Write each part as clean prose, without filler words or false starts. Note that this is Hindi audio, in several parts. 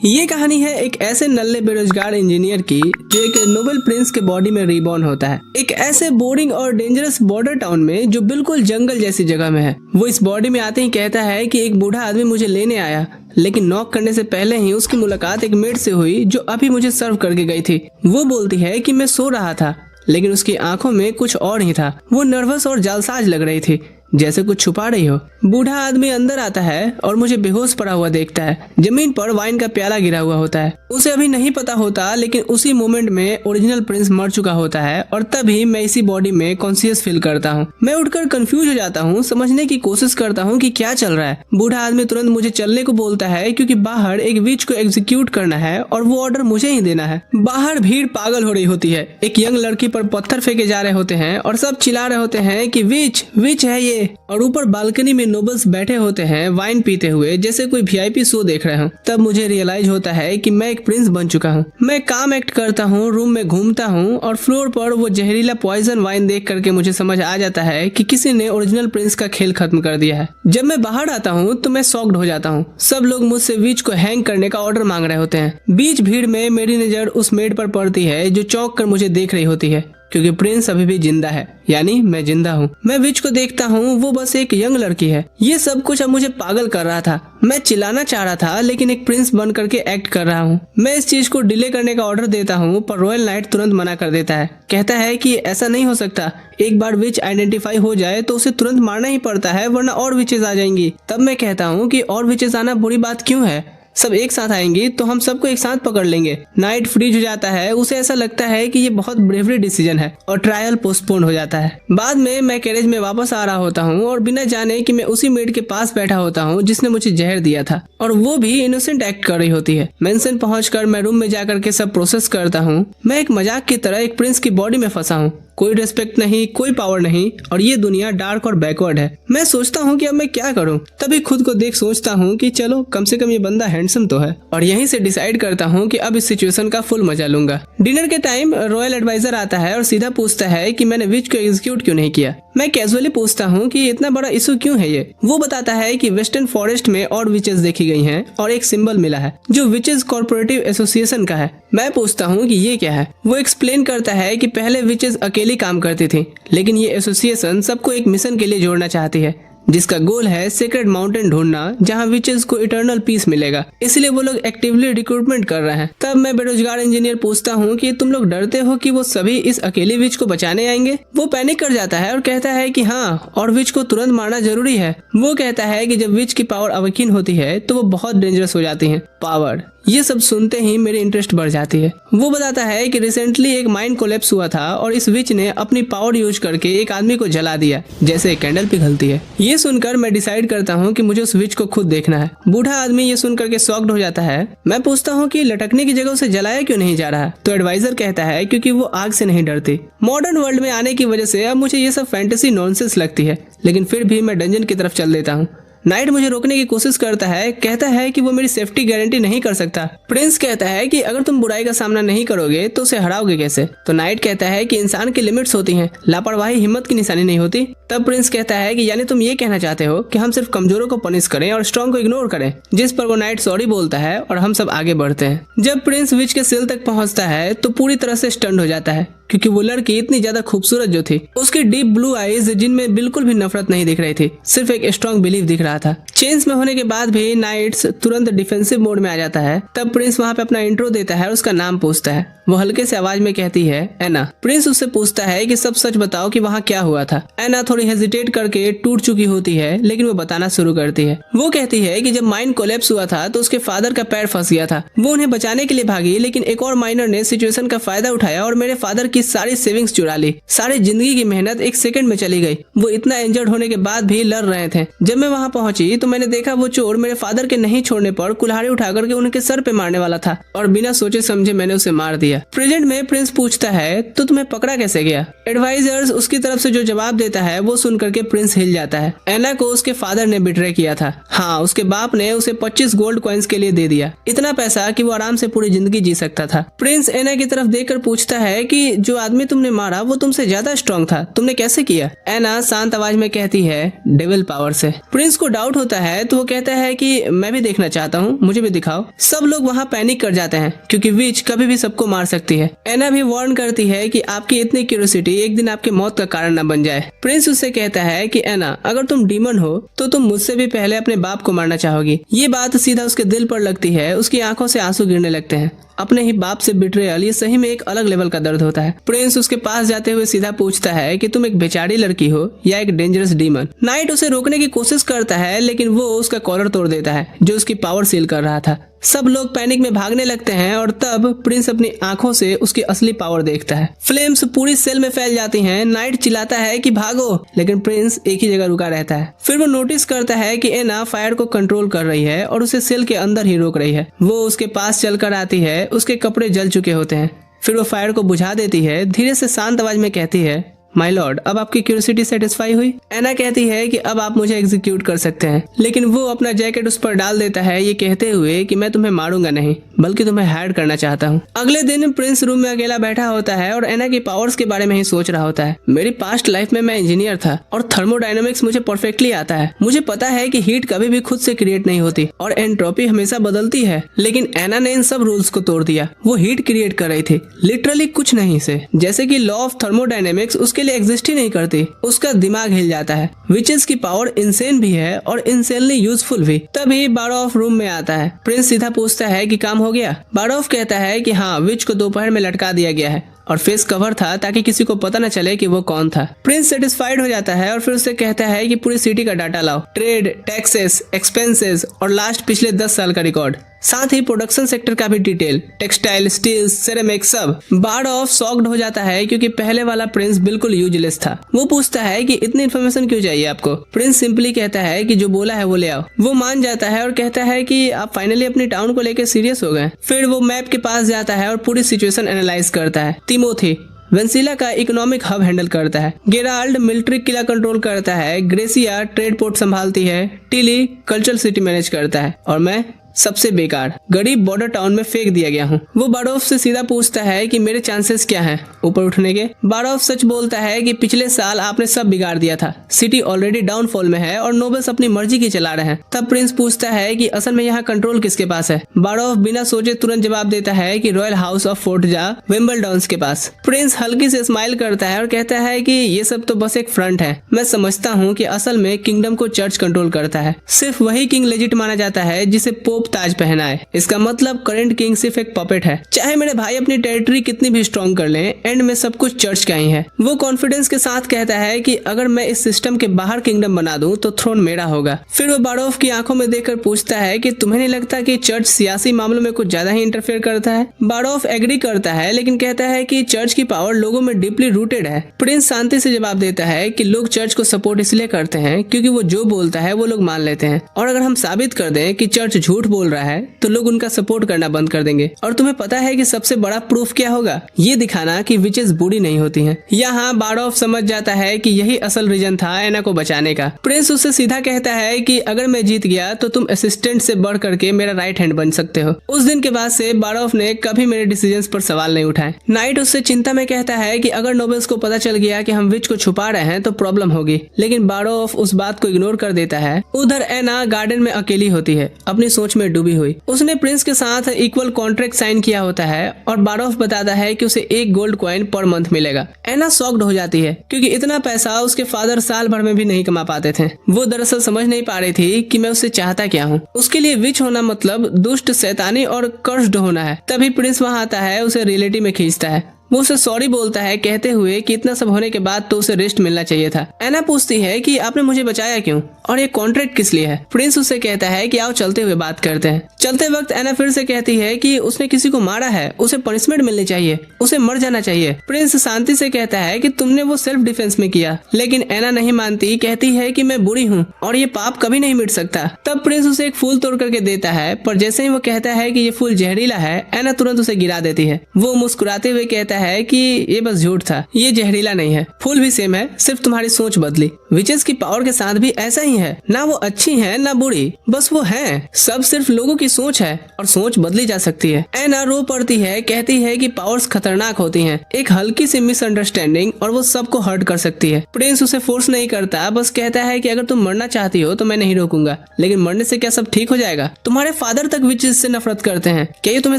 ये कहानी है एक ऐसे नल्ले बेरोजगार इंजीनियर की जो एक नोबेल प्रिंस के बॉडी में रीबॉर्न होता है, एक ऐसे बोरिंग और डेंजरस बॉर्डर टाउन में जो बिल्कुल जंगल जैसी जगह में है। वो इस बॉडी में आते ही कहता है कि एक बूढ़ा आदमी मुझे लेने आया, लेकिन नॉक करने से पहले ही उसकी मुलाकात एक मेड से हुई जो अभी मुझे सर्व करके गई थी। वो बोलती है कि मैं सो रहा था, लेकिन उसकी आंखों में कुछ और ही था। वो नर्वस और जालसाज लग रही थी, जैसे कुछ छुपा रही हो। बूढ़ा आदमी अंदर आता है और मुझे बेहोश पड़ा हुआ देखता है। जमीन पर वाइन का प्याला गिरा हुआ होता है। उसे अभी नहीं पता होता, लेकिन उसी मोमेंट में ओरिजिनल प्रिंस मर चुका होता है और तभी मैं इसी बॉडी में कॉन्शियस फील करता हूँ। मैं उठकर कंफ्यूज हो जाता हूँ, समझने की कोशिश करता हूँ कि क्या चल रहा है। बूढ़ा आदमी तुरंत मुझे चलने को बोलता है क्योंकि बाहर एक विच को एग्जीक्यूट करना है और वो ऑर्डर मुझे ही देना है। बाहर भीड़ पागल हो रही होती है। एक यंग लड़की पर पत्थर फेंके जा रहे होते हैं और सब चिल्ला रहे होते हैं कि विच विच है ये। और ऊपर बालकनी में नोबल्स बैठे होते हैं वाइन पीते हुए, जैसे कोई वीआईपी शो देख रहे हो। तब मुझे रियलाइज होता है कि मैं एक प्रिंस बन चुका हूँ। मैं काम एक्ट करता हूँ, रूम में घूमता हूँ और फ्लोर पर वो जहरीला पॉइजन वाइन देख करके मुझे समझ आ जाता है कि किसी ने ओरिजिनल प्रिंस का खेल खत्म कर दिया है। जब मैं बाहर आता हूँ तो मैं शॉक्ड हो जाता हूँ। सब लोग मुझसे विच को हैंग करने का ऑर्डर मांग रहे होते हैं। बीच भीड़ में मेरी नजर उस मेड पर पड़ती है जो चौंक कर मुझे देख रही होती है, क्योंकि प्रिंस अभी भी जिंदा है, यानी मैं जिंदा हूँ। मैं विच को देखता हूँ, वो बस एक यंग लड़की है। ये सब कुछ अब मुझे पागल कर रहा था। मैं चिल्लाना चाह रहा था, लेकिन एक प्रिंस बन करके एक्ट कर रहा हूँ। मैं इस चीज को डिले करने का ऑर्डर देता हूँ, पर रॉयल नाइट तुरंत मना कर देता है। कहता है कि ऐसा नहीं हो सकता। एक बार विच आइडेंटिफाई हो जाए तो उसे तुरंत मारना ही पड़ता है, वरना और विचेस आ जाएंगी। तब मैं कहता हूँ कि और विचेस आना बुरी बात क्यों है, सब एक साथ आएंगी तो हम सबको एक साथ पकड़ लेंगे। नाइट फ्रीज हो जाता है। उसे ऐसा लगता है कि ये बहुत ब्रेवरी डिसीजन है और ट्रायल पोस्टपोन हो जाता है। बाद में मैं कैरेज में वापस आ रहा होता हूँ और बिना जाने कि मैं उसी मेड के पास बैठा होता हूँ जिसने मुझे जहर दिया था, और वो भी इनोसेंट एक्ट कर रही होती है। मेंशन पहुंचकर मैं रूम में जाकर के सब प्रोसेस करता हूँ। मैं एक मजाक की तरह एक प्रिंस की बॉडी में फंसा हूँ। कोई रेस्पेक्ट नहीं, कोई पावर नहीं, और ये दुनिया डार्क और बैकवर्ड है। मैं सोचता हूँ कि अब मैं क्या करूँ। तभी खुद को देख सोचता हूँ कि चलो कम से कम ये बंदा हैंडसम तो है, और यहीं से डिसाइड करता हूँ कि अब इस सिचुएशन का फुल मजा लूंगा। डिनर के टाइम रॉयल एडवाइजर आता है और सीधा पूछता है कि मैंने विच को एग्जीक्यूट क्यों नहीं किया। मैं कैजुअली पूछता हूँ कि इतना बड़ा इशू क्यों है ये। वो बताता है कि वेस्टर्न फॉरेस्ट में और विचेस देखी गई हैं और एक सिंबल मिला है जो विचेस कॉर्पोरेटिव एसोसिएशन का है। मैं पूछता हूँ कि ये क्या है। वो एक्सप्लेन करता है कि पहले विचेस अकेली काम करती थी, लेकिन ये एसोसिएशन सबको एक मिशन के लिए जोड़ना चाहती है, जिसका गोल है सीक्रेट माउंटेन ढूंढना जहां विचेस को इटर्नल पीस मिलेगा। इसलिए वो लोग एक्टिवली रिक्रूटमेंट कर रहे हैं। तब मैं बेरोजगार इंजीनियर पूछता हूँ कि तुम लोग डरते हो कि वो सभी इस अकेले विच को बचाने आएंगे। वो पैनिक कर जाता है और कहता है कि हाँ, और विच को तुरंत मारना जरूरी है। वो कहता है कि जब विच की पावर अवेकिन होती है तो वो बहुत डेंजरस हो जाती है। पावर, ये सब सुनते ही मेरी इंटरेस्ट बढ़ जाती है। वो बताता है कि रिसेंटली एक माइन कोलैप्स हुआ था और इस विच ने अपनी पावर यूज करके एक आदमी को जला दिया, जैसे कैंडल पिघलती है। ये सुनकर मैं डिसाइड करता हूँ कि मुझे उस विच को खुद देखना है। बूढ़ा आदमी ये सुनकर के शॉक्ड हो जाता है। मैं पूछता हूँ कि लटकने की जगह उसे जलाया क्यों नहीं जा रहा, तो एडवाइजर कहता है क्योंकि वो आग से नहीं डरती। मॉडर्न वर्ल्ड में आने की वजह से अब मुझे ये सब फैंटेसी नॉनसेंस लगती है, लेकिन फिर भी मैं डंजन की तरफ चल देता हूँ। नाइट मुझे रोकने की कोशिश करता है, कहता है कि वो मेरी सेफ्टी गारंटी नहीं कर सकता। प्रिंस कहता है कि अगर तुम बुराई का सामना नहीं करोगे तो उसे हराओगे कैसे। तो नाइट कहता है कि इंसान की लिमिट्स होती हैं, लापरवाही हिम्मत की निशानी नहीं होती। तब प्रिंस कहता है कि यानी तुम ये कहना चाहते हो कि हम सिर्फ कमजोरों को पनिश करें और स्ट्रॉन्ग को इग्नोर करें। जिस पर वो नाइट सॉरी बोलता है और हम सब आगे बढ़ते हैं। जब प्रिंस विच के सेल तक पहुंचता है तो पूरी तरह से स्टन्ड हो जाता है, क्योंकि वो लड़की इतनी ज्यादा खूबसूरत जो थी। उसकी डीप ब्लू आईज जिनमें बिल्कुल भी नफरत नहीं दिख रही थी, सिर्फ एक स्ट्रॉन्ग बिलीव दिख रहा था। चेंज में होने के बाद भी नाइट्स तुरंत डिफेंसिव मोड में आ जाता है। तब प्रिंस वहाँ पे अपना इंट्रो देता है और उसका नाम पूछता है। वो हल्के से आवाज में कहती है एना। प्रिंस उससे पूछता है कि सब सच बताओ कि वहाँ क्या हुआ था। एना थोड़ी हेजिटेट करके टूट चुकी होती है, लेकिन वो बताना शुरू करती है। वो कहती है कि जब माइन कोलैप्स हुआ था तो उसके फादर का पैर फंस गया था। वो उन्हें बचाने के लिए भागी, लेकिन एक और माइनर ने सिचुएशन का फायदा उठाया और मेरे फादर की सारी सेविंग्स चुरा ली। सारी जिंदगी की मेहनत एक सेकंड में चली गई। वो इतना इंजर्ड होने के बाद भी लड़ रहे थे। जब मैं वहाँ पहुंची तो मैंने देखा वो चोर मेरे फादर के नहीं छोड़ने पर कुल्हाड़ी उठा करके उनके सर पे मारने वाला था, और बिना सोचे समझे मैंने उसे मार दिया। प्रेजेंट में प्रिंस पूछता है तो तुम्हें पकड़ा कैसे गया। एडवाइजर्स उसकी तरफ से जो जवाब देता है वो सुन करके प्रिंस हिल जाता है। एना को उसके फादर ने बिट्रे किया था। हाँ, उसके बाप ने उसे 25 गोल्ड कॉइन्स के लिए दे दिया, इतना पैसा कि वो आराम से पूरी जिंदगी जी सकता था। प्रिंस एना की तरफ देखकर पूछता है कि जो आदमी तुमने मारा वो तुमसे ज्यादा स्ट्रांग था, तुमने कैसे किया? एना शांत आवाज में कहती है, डेविल पावर से। प्रिंस को डाउट होता है तो वो कहता है कि मैं भी देखना चाहता हूँ, मुझे भी दिखाओ। सब लोग वहाँ पैनिक कर जाते हैं क्योंकि विच कभी भी सबको मार सकती है। एना भी वार्न करती है कि आपकी इतनी क्यूरियोसिटी एक दिन आपकी मौत का कारण न बन जाए। प्रिंस उससे कहता है कि एना, अगर तुम डीमन हो तो तुम मुझसे भी पहले अपने बाप को मारना चाहोगी। ये बात सीधा उसके दिल पर लगती है, उसकी आंखों से आंसू गिरने लगते हैं। अपने ही बाप से बिट्रेयल, ये सही में एक अलग लेवल का दर्द होता है। प्रिंस उसके पास जाते हुए सीधा पूछता है कि तुम एक बेचारी लड़की हो या एक डेंजरस डीमन। नाइट उसे रोकने की कोशिश करता है लेकिन वो उसका कॉलर तोड़ देता है जो उसकी पावर सील कर रहा था। सब लोग पैनिक में भागने लगते हैं और तब प्रिंस अपनी आंखों से उसकी असली पावर देखता है। फ्लेम्स पूरी सेल में फैल जाती हैं। नाइट चिल्लाता है कि भागो, लेकिन प्रिंस एक ही जगह रुका रहता है। फिर वो नोटिस करता है कि एना फायर को कंट्रोल कर रही है और उसे सेल के अंदर ही रोक रही है। वो उसके पास चलकर आती है, उसके कपड़े जल चुके होते हैं। फिर वो फायर को बुझा देती है, धीरे से शांत आवाज में कहती है, माय लॉर्ड, अब आपकी क्यूरियोसिटी सेटिस्फाई हुई? एना कहती है कि अब आप मुझे एग्जीक्यूट कर सकते हैं, लेकिन वो अपना जैकेट उस पर डाल देता है, ये कहते हुए कि मैं तुम्हें मारूंगा नहीं बल्कि तुम्हें हायर करना चाहता हूँ। अगले दिन प्रिंस रूम में अकेला बैठा होता है और एना की पावर्स के बारे में ही सोच रहा होता है। मेरी पास्ट लाइफ में मैं इंजीनियर था और थर्मोडायनेमिक्स मुझे परफेक्टली आता है। मुझे पता है कि हीट कभी भी खुद से क्रिएट नहीं होती और एंट्रोपी हमेशा बदलती है, लेकिन एना ने इन सब रूल्स को तोड़ दिया। वो हीट क्रिएट कर रही थी, लिटरली कुछ नहीं से, जैसे कि लॉ ऑफ थर्मोडायनेमिक्स उसके लिए एग्जिस्ट ही नहीं करती। उसका दिमाग हिल जाता है। विचेस की पावर इंसेन भी है और इंसेनली यूजफुल भी। तभी बारोफ रूम में आता है। प्रिंस सीधा पूछता है कि काम हो गया? बारोफ कहता है कि हाँ, विच को दोपहर में लटका दिया गया है और फेस कवर था ताकि किसी को पता न चले कि वो कौन था। प्रिंस सेटिस्फाइड हो जाता है और फिर उससे कहता है कि पूरी सिटी का डाटा लाओ, ट्रेड, टैक्सेस, एक्सपेंसेस और लास्ट पिछले 10 साल का रिकॉर्ड, साथ ही प्रोडक्शन सेक्टर का भी डिटेल, टेक्सटाइल, स्टील, सिरेमिक, सब। बारोफ शॉक्ड हो जाता है क्योंकि पहले वाला प्रिंस बिल्कुल यूजलेस था। वो पूछता है कि इतनी इन्फॉर्मेशन क्यों चाहिए आपको? प्रिंस सिंपली कहता है कि जो बोला है वो ले आओ। वो मान जाता है और कहता है कि आप फाइनली अपनी टाउन को लेकर सीरियस हो गए। फिर वो मैप के पास जाता है और पूरी सिचुएशन एनालाइज करता है। तिमोथी वेंसिला का इकोनॉमिक हब हैंडल करता है, गेराल्ड मिलिट्री किला कंट्रोल करता है, ग्रेसिया ट्रेड पोर्ट संभालती है, टिली कल्चरल सिटी मैनेज करता है और मैं सबसे बेकार गरीब बॉर्डर टाउन में फेंक दिया गया हूँ। वो बारोफ से सीधा पूछता है कि मेरे चांसेस क्या हैं ऊपर उठने के? बारोफ सच बोलता है कि पिछले साल आपने सब बिगाड़ दिया था, सिटी ऑलरेडी डाउनफॉल में है और नोबल्स अपनी मर्जी की चला रहे हैं। तब प्रिंस पूछता है कि असल में यहाँ कंट्रोल किसके पास है? बारोफ बिना सोचे तुरंत जवाब देता है कि रॉयल हाउस ऑफ फोर्टजा विंबलडॉन के पास। प्रिंस हल्की से स्माइल करता है और कहता है कि ये सब तो बस एक फ्रंट है। मैं समझता हूँ कि असल में किंगडम को चर्च कंट्रोल करता है। सिर्फ वही किंग लेजिट माना जाता है जिसे पोप ताज पहना है। इसका मतलब करंट किंग सिर्फ एक पपेट है। चाहे मेरे भाई अपनी टेरिटरी कितनी भी स्ट्रॉन्ग कर लें, एंड में सब कुछ चर्च का ही है। वो कॉन्फिडेंस के साथ कहता है कि अगर मैं इस सिस्टम के बाहर किंगडम बना दूं तो थ्रोन मेरा होगा। फिर वो बारोफ की आंखों में देखकर पूछता है कि तुम्हें नहीं लगता कि चर्च सियासी मामलों में कुछ ज्यादा ही इंटरफेयर करता है? बारोफ एग्री करता है लेकिन कहता है कि चर्च की पावर लोगों में डीपली रूटेड है। प्रिंस शांति से जवाब देता है कि लोग चर्च को सपोर्ट इसलिए करते हैं क्योंकि वो जो बोलता है वो लोग मान लेते हैं, और अगर हम साबित कर दें कि चर्च झूठ बोल रहा है तो लोग उनका सपोर्ट करना बंद कर देंगे। और तुम्हें पता है कि सबसे बड़ा प्रूफ क्या होगा? ये दिखाना कि विचेस बूढ़ी नहीं होती हैं। यहाँ बारोफ समझ जाता है कि यही असल रीजन था एना को बचाने का। प्रिंस उससे सीधा कहता है कि अगर मैं जीत गया तो तुम असिस्टेंट से बढ़ करके मेरा राइट हैंड बन सकते हो। उस दिन के बाद से बारोफ ने कभी मेरे डिसीजंस पर सवाल नहीं उठाए। नाइट उससे चिंता में कहता है कि अगर नोबल्स को पता चल गया कि हम विच को छुपा रहे हैं तो प्रॉब्लम होगी, लेकिन बारोफ उस बात को इग्नोर कर देता है। उधर एना गार्डन में अकेली होती है, अपनी सोच में डूबी हुई। उसने प्रिंस के साथ इक्वल कॉन्ट्रैक्ट साइन किया होता है और बारोफ बताता है कि उसे 1 गोल्ड कॉइन पर मंथ मिलेगा। एना शॉक्ड हो जाती है क्योंकि इतना पैसा उसके फादर साल भर में भी नहीं कमा पाते थे। वो दरअसल समझ नहीं पा रही थी कि मैं उससे चाहता क्या हूँ। उसके लिए विच होना मतलब दुष्ट, शैतानी और कर्स्ड होना है। तभी प्रिंस वहाँ आता है, उसे रियलिटी में खींचता है। वो उसे सॉरी बोलता है कहते हुए कि इतना सब होने के बाद तो उसे रेस्ट मिलना चाहिए था। एना पूछती है कि आपने मुझे बचाया क्यों और ये कॉन्ट्रैक्ट किस लिए है? प्रिंस उससे कहता है कि आओ चलते हुए बात करते हैं। चलते वक्त एना फिर से कहती है कि उसने किसी को मारा है, उसे पनिशमेंट मिलनी चाहिए, उसे मर जाना चाहिए। प्रिंस शांति से कहता है कि तुमने वो सेल्फ डिफेंस में किया, लेकिन एना नहीं मानती, कहती है कि मैं बुरी हूँ और ये पाप कभी नहीं मिट सकता। तब प्रिंस उसे एक फूल तोड़ करके देता है, पर जैसे ही वो कहता है कि ये फूल जहरीला है, एना तुरंत उसे गिरा देती है। वो मुस्कुराते हुए कहता है कि ये बस झूठ था, ये जहरीला नहीं है, फूल भी सेम है, सिर्फ तुम्हारी सोच बदली। विचेस की पावर के साथ भी ऐसा ही है, ना वो अच्छी है ना बुरी, बस वो है। सब सिर्फ लोगों की सोच है और सोच बदली जा सकती है। एना रो पड़ती है, कहती है कि पावर्स खतरनाक होती हैं। एक हल्की सी मिसअंडरस्टैंडिंग और वो सबको हर्ट कर सकती है। प्रिंस उसे फोर्स नहीं करता, बस कहता है कि अगर तुम मरना चाहती हो तो मैं नहीं रोकूंगा, लेकिन मरने से क्या सब ठीक हो जाएगा? तुम्हारे फादर तक विचेस से नफरत करते हैं, क्या ये तुम्हें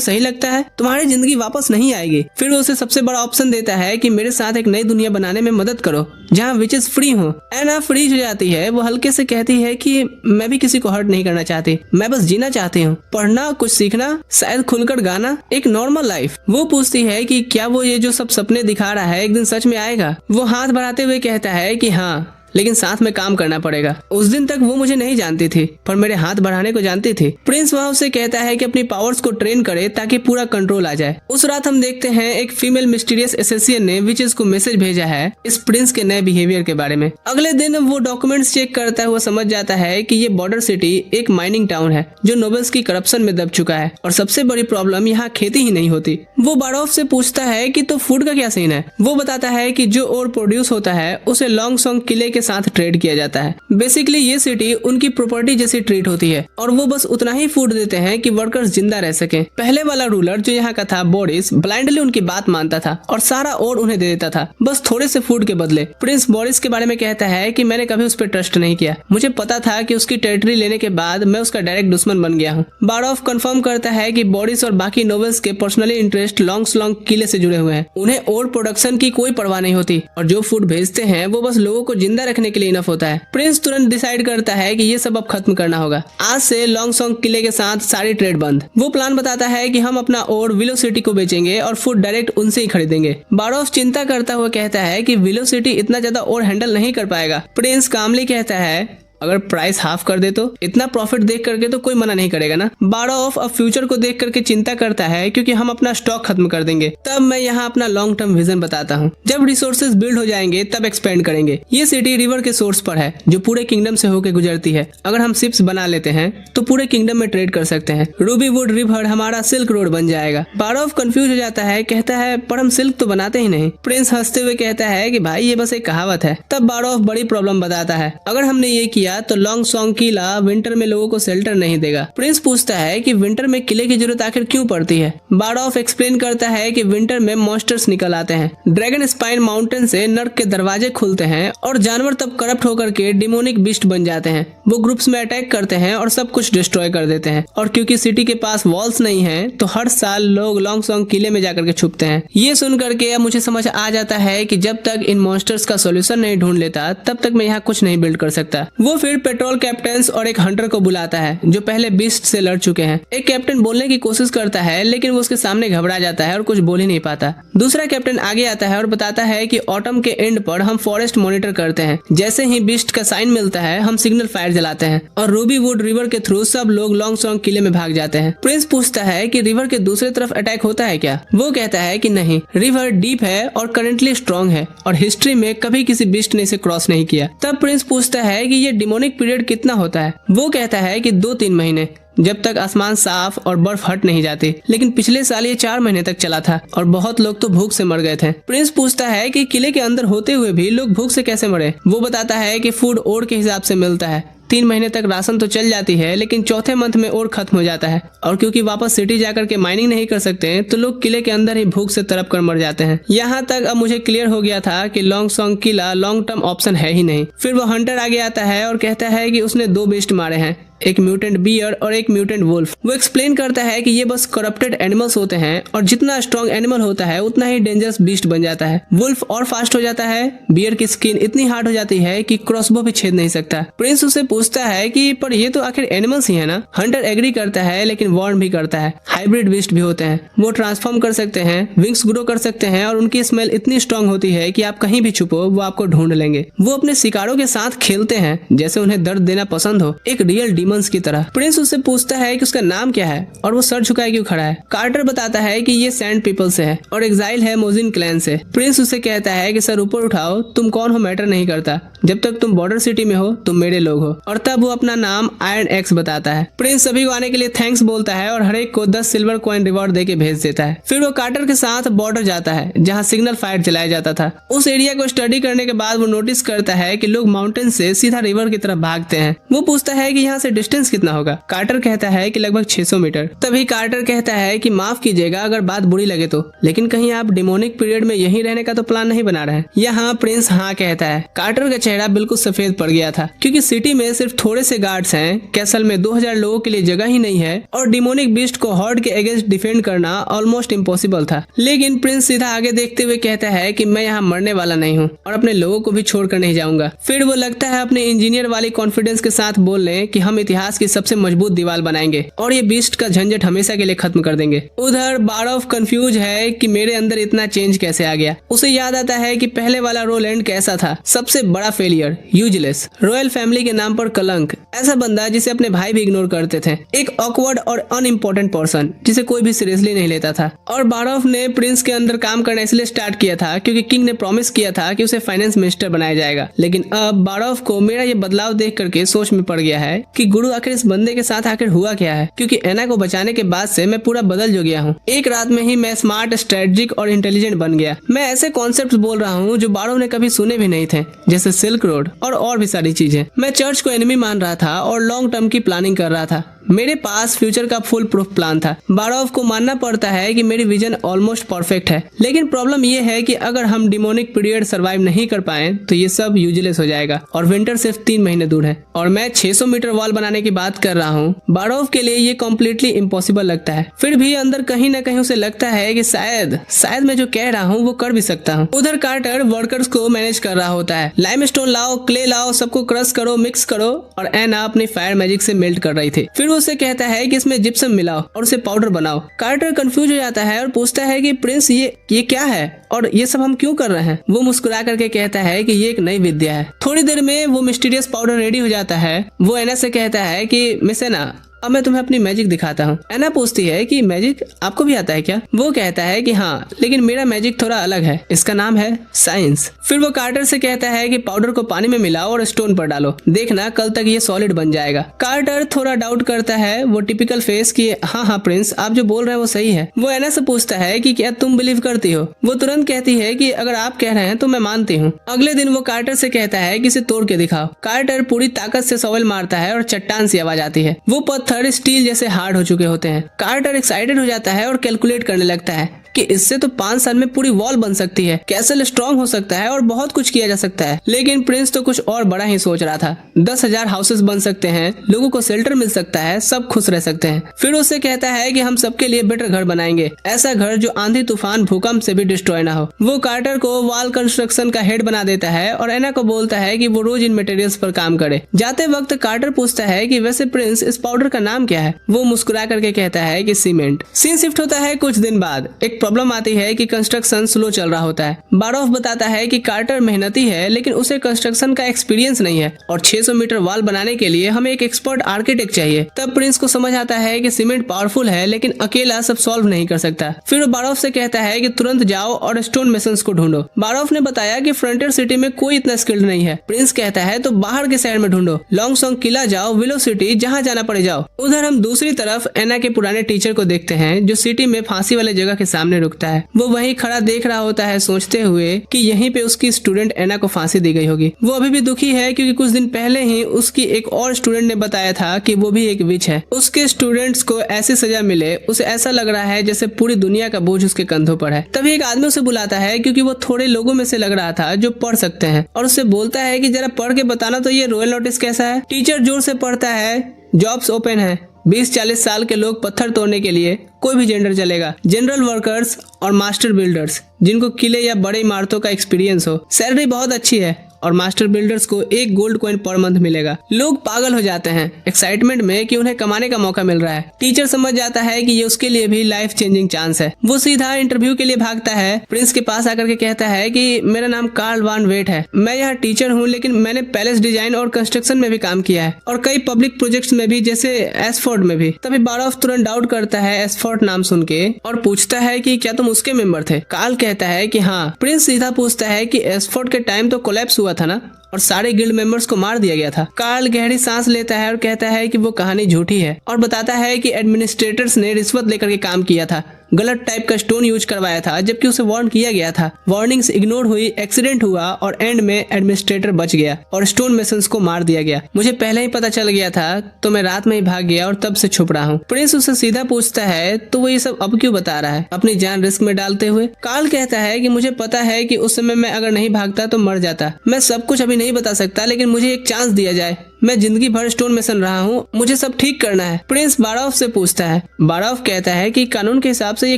सही लगता है? तुम्हारी जिंदगी वापस नहीं आएगी। फिर वो उसे सबसे बड़ा ऑप्शन देता है कि मेरे साथ एक नई दुनिया बनाने में मदद करो जहाँ विचेस फ्री हो। एना फ्रीज हो जाती है। वो हल्के से कहती है कि मैं भी किसी को हर्ट नहीं करना चाहती, मैं बस जीना चाहती हूँ, पढ़ना, कुछ सीखना, शायद खुलकर गाना, एक नॉर्मल लाइफ। वो पूछती है कि क्या वो ये जो सब सपने दिखा रहा है एक दिन सच में आएगा? वो हाथ बढ़ाते हुए कहता है कि हाँ, लेकिन साथ में काम करना पड़ेगा। उस दिन तक वो मुझे नहीं जानती थी, पर मेरे हाथ बढ़ाने को जानती थी। प्रिंस वहाँ उसे कहता है कि अपनी पावर्स को ट्रेन करे ताकि पूरा कंट्रोल आ जाए। उस रात हम देखते हैं एक फीमेल मिस्टीरियस एसेसियन ने विचेस को मैसेज भेजा है इस प्रिंस के नए बिहेवियर के बारे में। अगले दिन वो डॉक्यूमेंट्स चेक करता हुआ समझ जाता है कि ये बॉर्डर सिटी एक माइनिंग टाउन है जो नोबल्स की करप्शन में दब चुका है, और सबसे बड़ी प्रॉब्लम यहाँ खेती ही नहीं होती। वो बारोफ से पूछता है कि तो फूड का क्या सीन है? वो बताता है कि जो और प्रोड्यूस होता है उसे लॉन्ग सॉन्ग किले के साथ ट्रेड किया जाता है। बेसिकली ये सिटी उनकी प्रॉपर्टी जैसी ट्रीट होती है और वो बस उतना ही फूड देते हैं कि वर्कर्स जिंदा रह सकें। पहले वाला रूलर जो यहाँ का था बोरिस, ब्लाइंडली उनकी बात मानता था और सारा और उन्हें दे देता था, बस थोड़े से फूड के बदले। प्रिंस बोरिस के बारे में कहता है कि मैंने कभी उस पर ट्रस्ट नहीं किया, मुझे पता था कि उसकी टेरिटरी लेने के बाद मैं उसका डायरेक्ट दुश्मन बन गया हूँ। बारोफ कंफर्म करता है कि बोरिस और बाकी नोबल्स के पर्सनली इंटरेस्ट लॉन्ग किले से जुड़े हुए हैं। उन्हें और प्रोडक्शन की कोई परवाह नहीं होती और जो फूड भेजते हैं वो बस लोगों को जिंदा रखने के लिए इनफ होता है। प्रिंस तुरंत डिसाइड करता है कि ये सब अब खत्म करना होगा। आज से लॉन्ग सॉन्ग किले के साथ सारी ट्रेड बंद। वो प्लान बताता है कि हम अपना और विलो सिटी को बेचेंगे और फूड डायरेक्ट उनसे ही खरीदेंगे। बारोफ चिंता करता हुआ कहता है कि विलो सिटी इतना ज्यादा और हैंडल नहीं कर पाएगा। प्रिंस कामली कहता है अगर प्राइस हाफ कर दे तो इतना प्रॉफिट देख करके तो कोई मना नहीं करेगा ना। बारोफ अब फ्यूचर को देख करके चिंता करता है क्योंकि हम अपना स्टॉक खत्म कर देंगे। तब मैं यहाँ अपना लॉन्ग टर्म विजन बताता हूँ। जब रिसोर्सेज बिल्ड हो जाएंगे तब एक्सपेंड करेंगे। ये सिटी रिवर के सोर्स पर है जो पूरे किंगडम से होकर गुजरती है। अगर हम शिप्स बना लेते हैं तो पूरे किंगडम में ट्रेड कर सकते हैं। रूबी वुड रिवर हमारा सिल्क रोड बन जाएगा। बारोफ कंफ्यूज हो जाता है, कहता है पर हम सिल्क तो बनाते ही नहीं। प्रिंस हंसते हुए कहता है कि भाई ये बस एक कहावत है। तब बारोफ बड़ी प्रॉब्लम बताता है, अगर हमने ये किया तो लॉन्ग सॉन्ग किला विंटर में लोगों को शेल्टर नहीं देगा। प्रिंस पूछता है कि विंटर में किले की जरूरत आखिर क्यों पड़ती है। बारोफ एक्सप्लेन करता है कि विंटर में मॉन्स्टर्स निकल आते हैं, ड्रैगन स्पाइन माउंटेन से नर्क के दरवाजे खुलते हैं और जानवर तब करप्ट होकर के डिमोनिक बीस्ट बन जाते हैं। वो ग्रुप्स में अटैक करते हैं और सब कुछ डिस्ट्रॉय कर देते हैं। और क्योंकि सिटी के पास वॉल्स नहीं है तो हर साल लोग लॉन्ग सॉन्ग किले में जाकर के छुपते हैं। ये सुन करके अब मुझे समझ आ जाता है कि जब तक इन मॉन्स्टर्स का सोल्यूशन नहीं ढूंढ लेता तब तक मैं यहाँ कुछ नहीं बिल्ड कर सकता। वो फिर पेट्रोल कैप्टन और एक हंटर को बुलाता है जो पहले बीस्ट से लड़ चुके हैं। एक कैप्टन बोलने की कोशिश करता है लेकिन वो उसके सामने घबरा जाता है और कुछ बोल ही नहीं पाता। दूसरा कैप्टन आगे आता है और बताता है कि ऑटम के एंड पर हम फॉरेस्ट मॉनिटर करते हैं, जैसे ही बीस्ट का साइन मिलता है हम सिग्नल फायर जलाते हैं और रूबी वुड रिवर के थ्रू सब लोग लॉन्ग सॉन्ग किले में भाग जाते हैं। प्रिंस पूछता है कि रिवर के दूसरी तरफ अटैक होता है क्या। वो कहता है कि नहीं, रिवर डीप है और करेंटली स्ट्रॉन्ग है और हिस्ट्री में कभी किसी बीस्ट ने इसे क्रॉस नहीं किया। तब प्रिंस पूछता है कि ये डिमोनिक पीरियड कितना होता है। वो कहता है कि 2-3 महीने, जब तक आसमान साफ और बर्फ हट नहीं जाती। लेकिन पिछले साल ये 4 महीने तक चला था और बहुत लोग तो भूख से मर गए थे। प्रिंस पूछता है कि किले के अंदर होते हुए भी लोग भूख से कैसे मरे। वो बताता है कि फूड ओर के हिसाब से मिलता है। 3 महीने तक राशन तो चल जाती है लेकिन चौथे मंथ में और खत्म हो जाता है और क्योंकि वापस सिटी जाकर के माइनिंग नहीं कर सकते तो लोग किले के अंदर ही भूख से तड़प कर मर जाते हैं। यहाँ तक अब मुझे क्लियर हो गया था कि लॉन्ग सॉन्ग किला लॉन्ग टर्म ऑप्शन है ही नहीं। फिर वो हंटर आगे आता है और कहता है कि उसने 2 बीस्ट मारे हैं, एक म्यूटेंट बियर और एक म्यूटेंट वुल्फ। वो एक्सप्लेन करता है कि ये बस करप्टेड एनिमल्स होते हैं और जितना स्ट्रॉन्ग एनिमल होता है उतना ही डेंजरस बीस्ट बन जाता है। वुल्फ और फास्ट हो जाता है, बियर की स्किन इतनी हार्ड हो जाती है कि क्रॉसबो भी छेद नहीं सकता। प्रिंस उसे पूछता है कि पर ये तो आखिर एनिमल्स ही है ना। हंटर एग्री करता है लेकिन वार्न भी करता है हाइब्रिड बीस्ट भी होते हैं, वो ट्रांसफॉर्म कर सकते हैं, विंग्स ग्रो कर सकते हैं और उनकी स्मेल इतनी स्ट्रॉन्ग होती है कि आप कहीं भी छुपो वो आपको ढूंढ लेंगे। वो अपने शिकारों के साथ खेलते हैं जैसे उन्हें दर्द देना पसंद हो। एक रियल डायमंड्स की तरह। प्रिंस उससे पूछता है कि उसका नाम क्या है और वो सर झुकाए क्यों खड़ा है। कार्टर बताता है कि ये सैंड पीपल से है और एग्जाइल है मोजिन क्लैन से। प्रिंस उसे कहता है कि सर ऊपर उठाओ, तुम कौन हो मैटर नहीं करता, जब तक तुम बॉर्डर सिटी में हो तुम मेरे लोग हो। और तब वो अपना नाम आयरन एक्स बताता है। प्रिंस सभी को आने के लिए थैंक्स बोलता है और हर एक को 10 सिल्वर कॉइन रिवॉर्ड देके भेज देता है। फिर वो कार्टर के साथ बॉर्डर जाता है जहाँ सिग्नल फायर चलाया जाता था। उस एरिया को स्टडी करने के बाद वो नोटिस करता है कि लोग माउंटेन से सीधा रिवर की तरफ भागते हैं। वो पूछता है कि यहाँ से डिस्टेंस कितना होगा। कार्टर कहता है कि लगभग 600 मीटर। तभी कार्टर कहता है कि माफ कीजिएगा अगर बात बुरी लगे तो, लेकिन कहीं आप डिमोनिक पीरियड में यहीं रहने का तो प्लान नहीं बना रहे हैं। यहाँ प्रिंस हाँ कहता है। कार्टर का चेहरा बिल्कुल सफेद पड़ गया था क्योंकि सिटी में सिर्फ थोड़े से गार्ड्स हैं, कैसल में 2000 लोगों के लिए जगह ही नहीं है और डिमोनिक बीस्ट को हॉर्ड के अगेंस्ट डिफेंड करना ऑलमोस्ट इम्पॉसिबल था। लेकिन प्रिंस सीधा आगे देखते हुए कहता है कि मैं यहाँ मरने वाला नहीं हूँ और अपने लोगों को भी छोड़कर नहीं जाऊंगा। फिर वो लगता है अपने इंजीनियर वाली कॉन्फिडेंस के साथ बोलने कि हम इतिहास की सबसे मजबूत दीवार बनाएंगे और ये बीस्ट का झंझट हमेशा के लिए खत्म कर देंगे। उधर बारॉफ कंफ्यूज है कि मेरे अंदर इतना चेंज कैसे आ गया। उसे याद आता है कि पहले वाला रोलैंड कैसा था, सबसे बड़ा फेलियर, यूजलेस, रॉयल फैमिली के नाम पर कलंक, ऐसा बंदा जिसे अपने भाई भी इग्नोर करते थे, एक ऑकवर्ड और अनइम्पोर्टेंट पर्सन जिसे कोई भी सीरियसली नहीं लेता था। और बारॉफ ने प्रिंस के अंदर काम करना इसलिए स्टार्ट किया था क्योंकि किंग ने प्रॉमिस किया था कि उसे फाइनेंस मिनिस्टर बनाया जाएगा। लेकिन अब बारॉफ को मेरा ये बदलाव देख करके सोच में पड़ गया है कि गुरु आखिर इस बंदे के साथ आखिर हुआ क्या है, क्योंकि एना को बचाने के बाद से मैं पूरा बदल जो गया हूँ। एक रात में ही मैं स्मार्ट, स्ट्रेटेजिक और इंटेलिजेंट बन गया। मैं ऐसे कॉन्सेप्ट बोल रहा हूँ जो बारॉफ ने कभी सुने भी नहीं थे, जैसे सिल्क रोड और भी सारी चीजें। मैं चर्च को एनिमी मान रहा था और लॉन्ग टर्म की प्लानिंग कर रहा था। मेरे पास फ्यूचर का फुल प्रूफ प्लान था। बारॉफ को मानना पड़ता है कि मेरी विजन ऑलमोस्ट परफेक्ट है, लेकिन प्रॉब्लम ये है कि अगर हम डिमोनिक पीरियड सरवाइव नहीं कर पाए तो ये सब यूजलेस हो जाएगा और विंटर सिर्फ 3 महीने दूर है और मैं 600 मीटर वॉल बनाने की बात कर रहा हूँ। बारॉफ के लिए ये कम्प्लीटली इम्पॉसिबल लगता है। फिर भी अंदर कहीं न कहीं उसे लगता है कि शायद मैं जो कह रहा हूँ वो कर भी सकता हूँ। उधर कार्टर वर्कर्स को मैनेज कर रहा होता है। लाइमस्टोन लाओ, क्ले लाओ, सबको क्रश करो, मिक्स करो, और एना अपनी फायर मैजिक से मेल्ट कर रही थी। फिर वो उसे कहता है कि इसमें जिप्सम मिलाओ और उसे पाउडर बनाओ। कार्टर कंफ्यूज हो जाता है और पूछता है कि प्रिंस ये क्या है और ये सब हम क्यों कर रहे हैं। वो मुस्कुरा करके कहता है कि ये एक नई विद्या है। थोड़ी देर में वो मिस्टीरियस पाउडर रेडी हो जाता है। वो एना से कहता है कि मिस एना, अब मैं तुम्हें अपनी मैजिक दिखाता हूँ। एना पूछती है कि मैजिक आपको भी आता है क्या? वो कहता है कि हाँ, लेकिन मेरा मैजिक थोड़ा अलग है, इसका नाम है साइंस। फिर वो कार्टर से कहता है कि पाउडर को पानी में मिलाओ और स्टोन पर डालो, देखना कल तक ये सॉलिड बन जाएगा। कार्टर थोड़ा डाउट करता है, वो टिपिकल फेस कि हाँ प्रिंस, आप जो बोल रहे हैं वो सही है। वो एना से पूछता है कि क्या तुम बिलीव करती हो? वो तुरंत कहती है कि अगर आप कह रहे हैं तो मैं मानती हूँ। अगले दिन वो कार्टर से कहता है कि इसे तोड़ के दिखाओ। कार्टर पूरी ताकत से सॉवल मारता है और चट्टान सी आवाज आती है। वो पत्थर स्टील जैसे हार्ड हो चुके होते हैं। कार्टर एक्साइटेड हो जाता है और कैलकुलेट करने लगता है कि इससे तो 5 साल में पूरी वॉल बन सकती है, कैसल स्ट्रॉन्ग हो सकता है और बहुत कुछ किया जा सकता है। लेकिन प्रिंस तो कुछ और बड़ा ही सोच रहा था। 10,000 हाउसेस बन सकते हैं, लोगों को शेल्टर मिल सकता है, सब खुश रह सकते हैं। फिर उससे कहता है कि हम सबके लिए बेटर घर बनाएंगे, ऐसा घर जो आंधी तूफान भूकंप से भी डिस्ट्रॉय ना हो। वो कार्टर को वॉल कंस्ट्रक्शन का हेड बना देता है और एना को बोलता है कि वो रोज इन मटेरियल्स पर काम करे। जाते वक्त कार्टर पूछता है कि वैसे प्रिंस, इस पाउडर का नाम क्या है? वो मुस्कुरा करके कहता है कि सीमेंट। सीन शिफ्ट होता है कुछ दिन बाद। एक प्रॉब्लम आती है कि कंस्ट्रक्शन स्लो चल रहा होता है। बारॉफ बताता है कि कार्टर मेहनती है, लेकिन उसे कंस्ट्रक्शन का एक्सपीरियंस नहीं है और 600 मीटर वॉल बनाने के लिए हमें एक एक्सपर्ट आर्किटेक्ट चाहिए। तब प्रिंस को समझ आता है कि सीमेंट पावरफुल है, लेकिन अकेला सब सॉल्व नहीं कर सकता। फिर वो बारॉफ से कहता है कि तुरंत जाओ और स्टोन मेसन्स को ढूंढो। बारॉफ ने बताया कि फ्रंटियर सिटी में कोई इतना स्किल्ड नहीं है। प्रिंस कहता है तो बाहर के शहर में ढूंढो, लॉन्ग सॉन्ग किला जाओ, विलो सिटी, जहाँ जाना पड़े जाओ। उधर हम दूसरी तरफ एना के पुराने टीचर को देखते हैं जो सिटी में फांसी वाले जगह के सामने रुकता है। वो वहीं खड़ा देख रहा होता है, सोचते हुए कि यहीं पे उसकी स्टूडेंट एना को फांसी दी गई होगी। वो अभी भी दुखी है क्योंकि कुछ दिन पहले ही उसकी एक और स्टूडेंट ने बताया था कि वो भी एक विच है। उसके स्टूडेंट्स को ऐसी सजा मिले, उसे ऐसा लग रहा है जैसे पूरी दुनिया का बोझ उसके कंधों पर है। तभी एक आदमी उसे बुलाता है क्योंकि वो थोड़े लोगों में से लग रहा था जो पढ़ सकते हैं, और उससे बोलता है कि जरा पढ़ के बताना तो ये रॉयल नोटिस कैसा है। टीचर जोर से पढ़ता है, जॉब्स ओपन है, 20-40 साल के लोग पत्थर तोड़ने के लिए, कोई भी जेंडर चलेगा, जनरल वर्कर्स और मास्टर बिल्डर्स जिनको किले या बड़े इमारतों का एक्सपीरियंस हो, सैलरी बहुत अच्छी है और मास्टर बिल्डर्स को 1 गोल्ड कॉइन पर मंथ मिलेगा। लोग पागल हो जाते हैं एक्साइटमेंट में कि उन्हें कमाने का मौका मिल रहा है। टीचर समझ जाता है कि ये उसके लिए भी लाइफ चेंजिंग चांस है। वो सीधा इंटरव्यू के लिए भागता है। प्रिंस के पास आकर के कहता है कि मेरा नाम कार्ल वान वेट है, मैं यहाँ टीचर हूँ, लेकिन मैंने पैलेस डिजाइन और कंस्ट्रक्शन में भी काम किया है और कई पब्लिक प्रोजेक्ट्स में भी, जैसे एसफोर्ड में भी। तभी बारॉफ तुरंत डाउट करता है एसफोर्ड नाम सुन के और पूछता है कि क्या तुम उसके मेंबर थे। कार्ल कहता है कि हाँ। प्रिंस सीधा पूछता है कि एसफोर्ड के टाइम तो कोलैप्स हुआ था ना और सारे गिल्ड मेंबर्स को मार दिया गया था। कार्ल गहरी सांस लेता है और कहता है कि वो कहानी झूठी है और बताता है कि एडमिनिस्ट्रेटर्स ने रिश्वत लेकर के काम किया था, गलत टाइप का स्टोन यूज करवाया था जबकि उसे वार्न किया गया था। वार्निंग्स इग्नोर हुई, एक्सीडेंट हुआ और एंड में एडमिनिस्ट्रेटर बच गया और स्टोन मेसन्स को मार दिया गया। मुझे पहले ही पता चल गया था तो मैं रात में ही भाग गया और तब से छुप रहा हूँ। प्रिंस उसे सीधा पूछता है तो वो ये सब अब क्यों बता रहा है, अपनी जान रिस्क में डालते हुए। कार्ल कहता है कि मुझे पता है कि उस समय मैं अगर नहीं भागता तो मर जाता। मैं सब कुछ अभी नहीं बता सकता, लेकिन मुझे एक चांस दिया जाए। मैं जिंदगी भर स्टोन मेसन रहा हूँ, मुझे सब ठीक करना है। प्रिंस बारॉफ से पूछता है। बारॉफ कहता है कि कानून के हिसाब से ये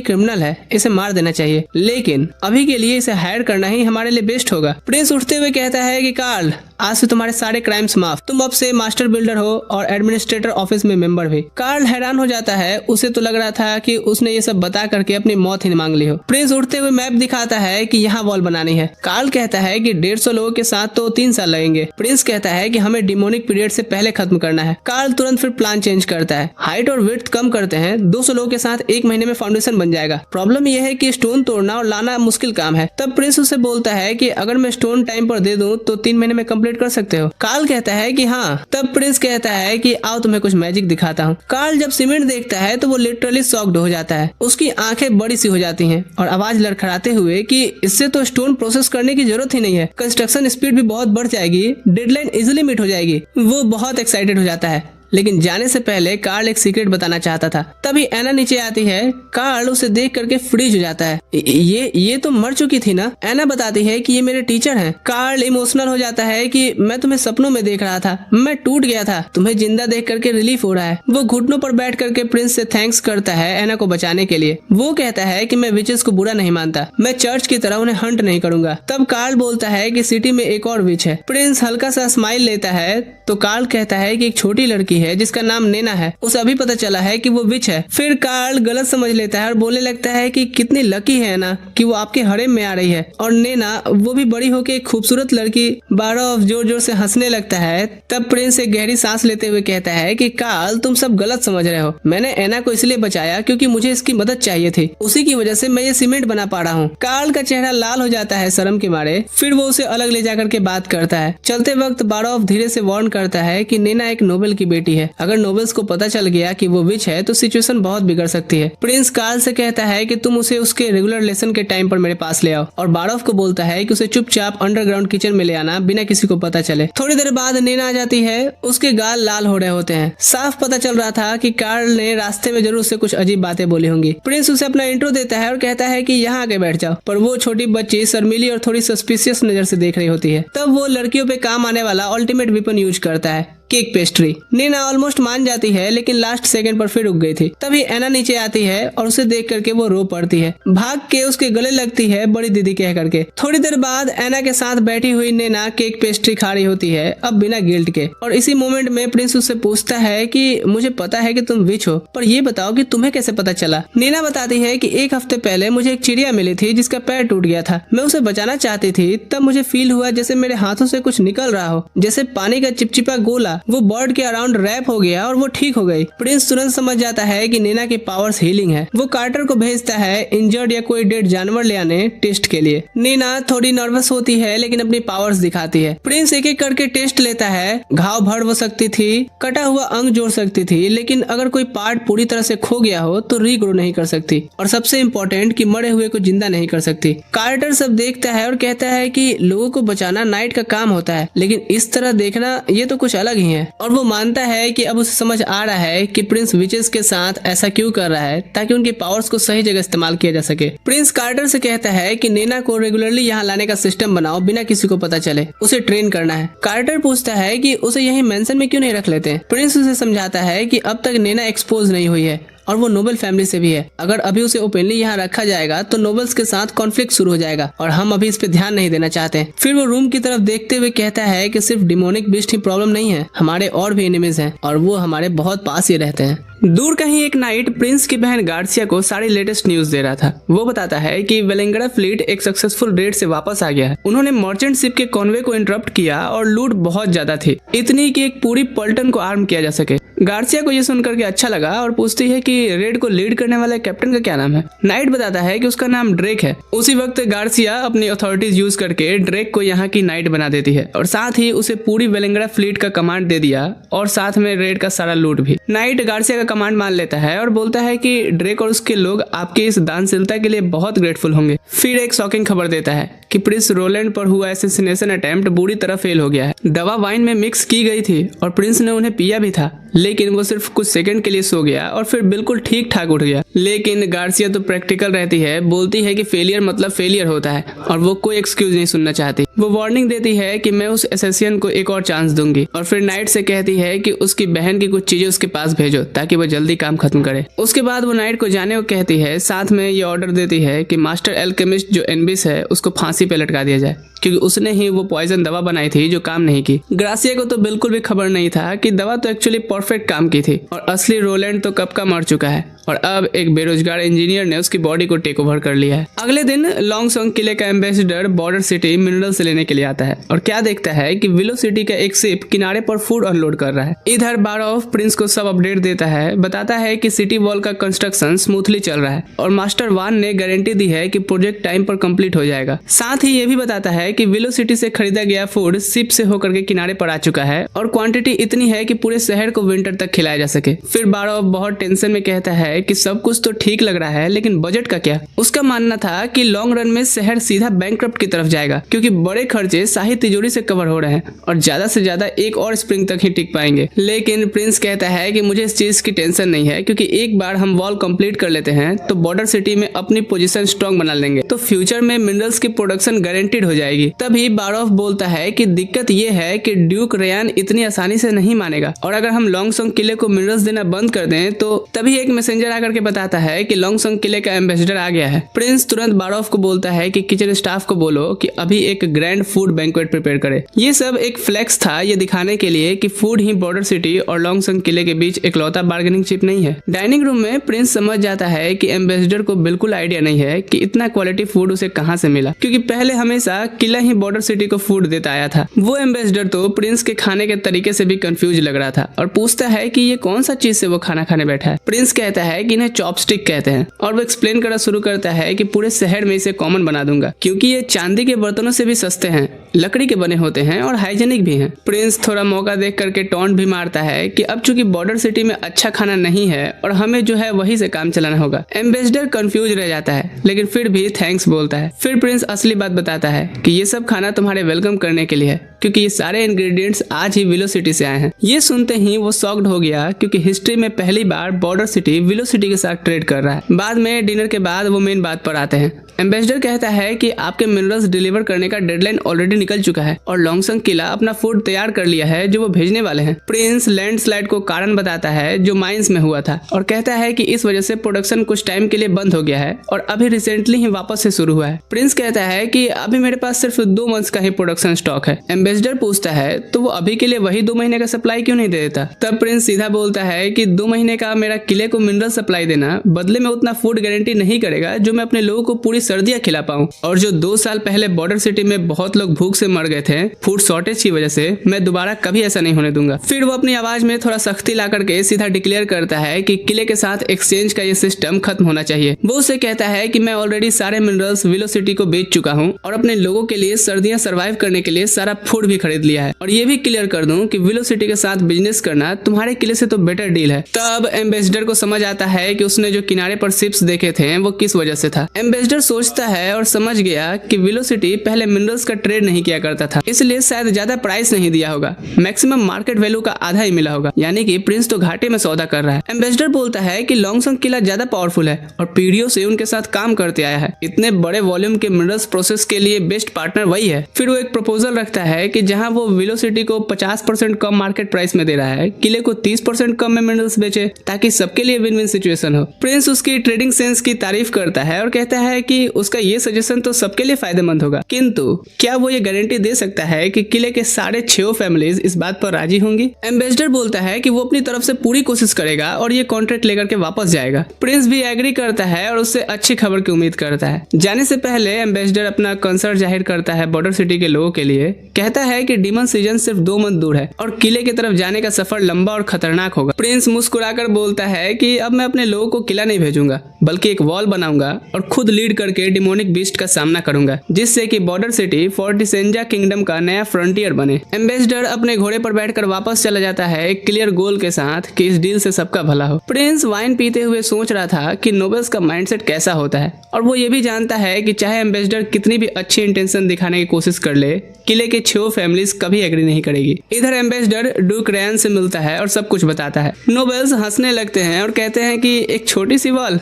क्रिमिनल है, इसे मार देना चाहिए, लेकिन अभी के लिए इसे हायर करना ही हमारे लिए बेस्ट होगा। प्रिंस उठते हुए कहता है कि कार्ल, आज से तुम्हारे सारे क्राइम्स माफ, तुम अब से मास्टर बिल्डर हो और एडमिनिस्ट्रेटर ऑफिस में मेंबर भी। कार्ल हैरान हो जाता है, उसे तो लग रहा था कि उसने ये सब बता करके अपनी मौत ही मांग ली हो। प्रिंस उठते हुए मैप दिखाता है कि यहाँ वॉल बनानी है। कार्ल कहता है कि 150 लोगों के साथ तो 3 साल लगेंगे। प्रिंस कहता है कि हमें डिमोनिक पीरियड से पहले खत्म करना है। कार्ल तुरंत फिर प्लान चेंज करता है, हाइट और विड्थ कम करते हैं, 200 लोगों के साथ 1 महीने में फाउंडेशन बन जाएगा। प्रॉब्लम यह है कि स्टोन तोड़ना और लाना मुश्किल काम है। तब प्रिंस उसे बोलता है कि अगर मैं स्टोन टाइम पर दे दूं तो 3 महीने में कंप्लीट कर सकते हो। कार्ल कहता है कि हाँ। तब प्रिंस कहता है कि आओ तुम्हें कुछ मैजिक दिखाता हूँ। कार्ल जब सीमेंट देखता है तो वो लिटरली शॉक्ड हो जाता है। उसकी आंखें बड़ी सी हो जाती हैं और आवाज लड़खड़ाते हुए कि इससे तो स्टोन प्रोसेस करने की जरूरत ही नहीं है, कंस्ट्रक्शन स्पीड भी बहुत बढ़ जाएगी, डेडलाइन इजिली मीट हो जाएगी। वो बहुत एक्साइटेड हो जाता है, लेकिन जाने से पहले कार्ल एक सीक्रेट बताना चाहता था। तभी एना नीचे आती है। कार्ल उसे देख करके फ्रीज हो जाता है। ये तो मर चुकी थी ना। एना बताती है कि ये मेरे टीचर हैं। कार्ल इमोशनल हो जाता है कि मैं तुम्हें सपनों में देख रहा था, मैं टूट गया था, तुम्हें जिंदा देख करके रिलीफ हो रहा है। वो घुटनों पर बैठ करके प्रिंस से थैंक्स करता है एना को बचाने के लिए। वो कहता है कि मैं विचेस को बुरा नहीं मानता, मैं चर्च की तरह उन्हें हंट नहीं करूंगा। तब कार्ल बोलता है कि सिटी में एक और विच है। प्रिंस हल्का सा स्माइल लेता है तो कार्ल कहता है कि एक छोटी लड़की है जिसका नाम नेना है, उसे अभी पता चला है कि वो विच है। फिर कार्ल गलत समझ लेता है और बोलने लगता है कि कितनी लकी है ना कि वो आपके हरेम में आ रही है, और नेना वो भी बड़ी होके एक खूबसूरत लड़की। बारॉफ जोर जोर से हंसने लगता है। तब प्रिंस एक गहरी सांस लेते हुए कहता है कि कार्ल तुम सब गलत समझ रहे हो, मैंने एना को इसलिए बचाया क्योंकि मुझे इसकी मदद चाहिए थी, उसी की वजह से मैं ये सीमेंट बना पा रहा हूँ। कार्ल का चेहरा लाल हो जाता है शर्म के मारे। फिर वो उसे अलग ले जाकर के बात करता है। चलते वक्त बारॉफ धीरे से वार्न करता है कि नेना एक नोबेल की बेटी है, अगर नोबेल्स को पता चल गया कि वो विच है तो सिचुएशन बहुत बिगड़ सकती है। प्रिंस कार्ल से कहता है कि तुम उसे उसके रेगुलर लेसन के टाइम पर मेरे पास ले आओ, और बारॉफ को बोलता है कि उसे चुपचाप अंडरग्राउंड किचन में ले आना बिना किसी को पता चले। थोड़ी देर बाद नेना आ जाती है। उसके गाल लाल हो रहे होते हैं। साफ पता चल रहा था कि कार्ल ने रास्ते में जरूर से कुछ अजीब बातें बोली होंगी। प्रिंस उसे अपना इंट्रो देता है और कहता है कि यहाँ आके बैठ जाओ, पर वो छोटी बच्ची शर्मीली और थोड़ी सस्पिशियस नजर से देख रही होती है। तब वो लड़कियों पे काम आने वाला अल्टीमेट वेपन यूज करता है, केक पेस्ट्री। नेना ऑलमोस्ट मान जाती है, लेकिन लास्ट सेकंड पर फिर रुक गई थी। तभी एना नीचे आती है और उसे देख करके वो रो पड़ती है। भाग के उसके गले लगती है बड़ी दीदी कह करके। थोड़ी देर बाद एना के साथ बैठी हुई नेना केक पेस्ट्री खा रही होती है, अब बिना गिल्ट के। और इसी मोमेंट में प्रिंस उससे पूछता है कि मुझे पता है कि तुम विच हो, पर ये बताओ कि तुम्हें कैसे पता चला। नेना बताती है कि 1 हफ्ते पहले मुझे एक चिड़िया मिली थी जिसका पैर टूट गया था। मैं उसे बचाना चाहती थी, तब मुझे फील हुआ जैसे मेरे हाथों से कुछ निकल रहा हो, जैसे पानी का चिपचिपा गोला। वो बर्ड के अराउंड रैप हो गया और वो ठीक हो गई। प्रिंस तुरंत समझ जाता है कि नेना की पावर्स हीलिंग है। वो कार्टर को भेजता है इंजर्ड या कोई डेड जानवर ले आने टेस्ट के लिए। नेना थोड़ी नर्वस होती है, लेकिन अपनी पावर्स दिखाती है। प्रिंस एक एक करके टेस्ट लेता है। घाव भर हो सकती थी, कटा हुआ अंग जोड़ सकती थी, लेकिन अगर कोई पार्ट पूरी तरह से खो गया हो तो रीग्रो नहीं कर सकती, और सबसे इम्पोर्टेंट कि मरे हुए को जिंदा नहीं कर सकती। कार्टर सब देखता है और कहता है कि लोगों को बचाना नाइट का काम होता है, लेकिन इस तरह देखना ये तो कुछ अलग ही है। और वो मानता है कि अब उसे समझ आ रहा है कि प्रिंस विचेस के साथ ऐसा क्यों कर रहा है, ताकि उनकी पावर्स को सही जगह इस्तेमाल किया जा सके। प्रिंस कार्टर से कहता है कि नेना को रेगुलरली यहाँ लाने का सिस्टम बनाओ बिना किसी को पता चले, उसे ट्रेन करना है। कार्टर पूछता है कि उसे यही मेंशन में क्यों नहीं रख लेते। प्रिंस उसे समझाता है कि अब तक नेना एक्सपोज नहीं हुई है, और वो नोबल फैमिली से भी है। अगर अभी उसे ओपनली यहाँ रखा जाएगा तो नोबल्स के साथ कॉन्फ्लिक्ट शुरू हो जाएगा और हम अभी इस पे ध्यान नहीं देना चाहते। फिर वो रूम की तरफ देखते हुए कहता है कि सिर्फ डिमोनिक बीस्ट ही प्रॉब्लम नहीं है, हमारे और भी एनिमीज हैं और वो हमारे बहुत पास ही रहते हैं। दूर कहीं एक नाइट प्रिंस की बहन गार्सिया को सारी लेटेस्ट न्यूज दे रहा था। वो बताता है कि वेलेंगड़ा फ्लीट एक सक्सेसफुल रेड से वापस आ गया है। उन्होंने मर्चेंट शिप के कॉन्वे को इंटरप्ट किया और लूट बहुत ज्यादा थी, इतनी कि एक पूरी पल्टन को आर्म किया जा सके। गार्सिया को ये सुनकर के अच्छा लगा और पूछती है कि रेड को लीड करने वाले कैप्टन का क्या नाम है। नाइट बताता है कि उसका नाम ड्रेक है। उसी वक्त गार्सिया अपनी अथॉरिटीज यूज करके ड्रेक को यहाँ की नाइट बना देती है और साथ ही उसे पूरी वेलेंगड़ा फ्लीट का कमांड दे दिया और साथ में रेड का सारा लूट भी। नाइट गार्सिया का कमांड मान लेता है और बोलता है कि ड्रेक और उसके लोग आपकी इस दानशीलता के लिए बहुत ग्रेटफुल होंगे। फिर एक शॉकिंग खबर देता है कि प्रिंस रोलैंड पर हुआ असैसिनेशन अटेम्प्ट बुरी तरह फेल हो गया है। दवा वाइन में मिक्स की गई थी और प्रिंस ने उन्हें पिया भी था, लेकिन वो सिर्फ कुछ सेकंड के लिए सो गया और फिर बिल्कुल ठीक ठाक उठ गया। लेकिन गार्सिया तो प्रैक्टिकल रहती है, बोलती है कि फेलियर मतलब फेलियर होता है और वो कोई एक्सक्यूज नहीं सुनना चाहती। वो वार्निंग देती है कि मैं उस एसेसियन को एक और चांस दूंगी और फिर नाइट से कहती है कि उसकी बहन की कुछ चीजें उसके पास भेजो ताकि वो जल्दी काम खत्म करे। उसके बाद वो नाइट को जाने को कहती है, साथ में ये ऑर्डर देती है कि मास्टर एल्केमिस्ट जो एनबिस है उसको फांसी पे लटका दिया जाए, क्योंकि उसने ही वो पॉइजन दवा बनाई थी जो काम नहीं की। गार्सिया को तो बिल्कुल भी खबर नहीं था कि दवा तो एक्चुअली परफेक्ट काम की थी और असली रोलैंड तो कब का मर चुका है और अब एक बेरोजगार इंजीनियर ने उसकी बॉडी को टेक ओवर कर लिया है। अगले दिन लॉन्गसोंग किले का एम्बेसडर बॉर्डर सिटी मिनरल्स लेने के लिए आता है और क्या देखता है कि विलो सिटी का एक शिप किनारे पर फूड अनलोड कर रहा है। इधर बारॉफ प्रिंस को सब अपडेट देता है, बताता है कि सिटी वॉल का कंस्ट्रक्शन स्मूथली चल रहा है और मास्टर वान ने गारंटी दी है कि प्रोजेक्ट टाइम पर कंप्लीट हो जाएगा। साथ ही ये भी बताता है कि विलो सिटी से खरीदा गया फूड शिप से होकर के किनारे पर आ चुका है और क्वांटिटी इतनी है कि पूरे शहर को विंटर तक खिलाया जा सके। फिर बारॉफ बहुत टेंशन में कहता है कि सब कुछ तो ठीक लग रहा है, लेकिन बजट का क्या। उसका मानना था कि लॉन्ग रन में शहर सीधा बैंकक्रप्ट की तरफ जाएगा, क्योंकि बड़े खर्चे शाही तिजोरी से कवर हो रहे हैं और ज्यादा से ज्यादा एक और स्प्रिंग तक ही टिक पाएंगे। लेकिन प्रिंस कहता है कि मुझे इस चीज की टेंशन नहीं है, क्योंकि एक बार हम वॉल कंप्लीट कर लेते हैं तो बॉर्डर सिटी में अपनी पोजीशन स्ट्रांग बना लेंगे, तो फ्यूचर में मिनरल्स की प्रोडक्शन गारंटीड हो जाएगी। तभी बारॉफ बोलता है कि दिक्कत ये है कि ड्यूक रेयान इतनी आसानी से नहीं मानेगा और अगर हम लॉन्गसोंग किले को मिनरल्स देना बंद कर दें तो तभी एक मैसेंजर आकर के बताता है कि लॉन्गसोंग किले का एम्बेसडर आ गया है। प्रिंस तुरंत बारॉफ को बोलता है कि किचन स्टाफ को बोलो कि अभी एक ग्रैंड फूड बैंक्वेट प्रिपेयर करे। ये सब एक फ्लेक्स था, ये दिखाने के लिए कि फूड ही बॉर्डर सिटी और लॉन्गसोंग किले के बीच इकलौता बार्गेनिंग चिप नहीं है। डाइनिंग रूम में प्रिंस समझ जाता है कि एम्बेसडर को बिल्कुल आइडिया नहीं है कि इतना क्वालिटी फूड उसे कहां से मिला, क्योंकि पहले हमेशा किला ही बॉर्डर सिटी को फूड देता आया था। वो एम्बेसडर तो प्रिंस के खाने के तरीके से भी कंफ्यूज लग रहा था और पूछता है कि ये कौन सा चीज से वो खाना खाने बैठा है। प्रिंस कहता है कि इन्हें चॉपस्टिक कहते हैं और वो एक्सप्लेन करना शुरू करता है कि पूरे शहर में इसे कॉमन बना दूंगा, क्योंकि ये चांदी के बर्तनों से भी सस्ते हैं, लकड़ी के बने होते हैं और हाइजेनिक भी हैं। प्रिंस थोड़ा मौका देख करके टॉन्ट भी मारता है कि अब चूंकि बॉर्डर सिटी में अच्छा खाना नहीं है और हमें जो है वही से काम चलाना होगा। एम्बेसडर कंफ्यूज रह जाता है, लेकिन फिर भी थैंक्स बोलता है। फिर प्रिंस असली बात बताता है कि ये सब खाना तुम्हारे वेलकम करने के लिए है, क्योंकि ये सारे इंग्रेडिएंट्स आज ही विलो सिटी से आए हैं। ये सुनते ही वो शॉक्ड हो गया, क्योंकि हिस्ट्री में पहली बार बॉर्डर सिटी विलो सिटी के साथ ट्रेड कर रहा है। बाद में डिनर के बाद वो मेन बात पर आते हैं। एम्बेसडर कहता है कि आपके मिनरल्स डिलीवर करने का डेडलाइन ऑलरेडी निकल चुका है और लॉन्गसोंग किला अपना फूड तैयार कर लिया है जो वो भेजने वाले हैं। प्रिंस लैंडस्लाइड को कारण बताता है जो माइंस में हुआ था और कहता है कि इस वजह से प्रोडक्शन कुछ टाइम के लिए बंद हो गया है और अभी रिसेंटली ही वापस से शुरू हुआ है। प्रिंस कहता है कि अभी मेरे पास सिर्फ 2 मंथ्स का ही प्रोडक्शन स्टॉक है। एम्बेसडर पूछता है तो वो अभी के लिए वही 2 महीने का सप्लाई क्यों नहीं दे देता। तब प्रिंस सीधा बोलता है कि 2 महीने का मेरा किले को मिनरल सप्लाई देना बदले में उतना फूड गारंटी नहीं करेगा जो मैं अपने लोगों को पूरी सर्दियां खिला पाऊं, और जो 2 साल पहले बॉर्डर सिटी में बहुत लोग भूख से मर गए थे फूड शॉर्टेज की वजह से, मैं दोबारा कभी ऐसा नहीं होने दूंगा। फिर वो अपनी आवाज में थोड़ा सख्ती ला करके सीधा डिक्लेयर करता है कि किले के साथ एक्सचेंज का ये सिस्टम खत्म होना चाहिए। वो उसे कहता है कि मैं ऑलरेडी सारे मिनरल्स विलो सिटी को बेच चुका हूँ और अपने लोगों के लिए सर्दियां सर्वाइव करने के लिए सारा फूड भी खरीद लिया है, और ये भी क्लियर कर दूं कि विलो सिटी के साथ बिजनेस करना तुम्हारे किले से तो बेटर डील है। तब एम्बेसडर को समझ आता है कि उसने जो किनारे पर शिप्स देखे थे वो किस वजह से था। एम्बेसडर सोचता है और समझ गया कि वेलोसिटी पहले मिनरल्स का ट्रेड नहीं किया करता था, इसलिए शायद ज्यादा प्राइस नहीं दिया होगा, मैक्सिमम मार्केट वैल्यू का आधा ही मिला होगा, यानी कि प्रिंस तो घाटे में सौदा कर रहा है। एम्बेसडर बोलता है कि लॉन्गसंग किला ज्यादा पावरफुल है और पीढ़ियों से उनके साथ काम करते आया है, इतने बड़े वॉल्यूम के मिनरल्स प्रोसेस के लिए बेस्ट पार्टनर वही है। फिर वो एक प्रपोजल रखता है कि जहां वो वेलोसिटी को 50% कम मार्केट प्राइस में दे रहा है, किले को 30% कम में मिनरल्स बेचे, ताकि सबके लिए विन विन सिचुएशन हो। प्रिंस उसकी ट्रेडिंग सेंस की तारीफ करता है और कहता है कि उसका ये सजेशन तो सबके लिए फायदेमंद होगा, किंतु क्या वो ये गारंटी दे सकता है कि किले के 6.5 फैमिलीज इस बात पर राजी होंगी? एम्बेसडर बोलता है कि वो अपनी तरफ से पूरी कोशिश करेगा और ये कॉन्ट्रैक्ट लेकर के वापस जाएगा। प्रिंस भी एग्री करता है और उससे अच्छी खबर की उम्मीद करता है। जाने से पहले एम्बेसडर अपना कंसर्न जाहिर करता है बॉर्डर सिटी के लोगों के लिए, कहता है कि डीमन सीजन सिर्फ 2 मंथ दूर है और किले की तरफ जाने का सफर लंबा और खतरनाक होगा। प्रिंस मुस्कुराकर बोलता है कि अब मैं अपने लोगों को किला नहीं भेजूंगा, बल्कि एक वॉल बनाऊंगा और खुद लीड करके डिमोनिक बीस्ट का सामना करूंगा, जिससे कि बॉर्डर सिटी फोर्टिसेंजा किंगडम का नया फ्रंटियर बने। एम्बेसडर अपने घोड़े पर बैठकर वापस चला जाता है एक क्लियर गोल के साथ कि इस डील से सबका भला हो। प्रिंस वाइन पीते हुए सोच रहा था कि नोबल्स का माइंडसेट कैसा होता है, और वो ये भी जानता है कि चाहे एम्बेसडर कितनी भी अच्छी इंटेंशन दिखाने की कोशिश कर ले, किले के 6 फैमिलीज कभी एग्री नहीं करेगी। इधर एम्बेसडर ड्यूक रैन से मिलता है और सब कुछ बताता है। नोबल्स हंसने लगते हैं और कहते हैं कि एक छोटी सी वॉल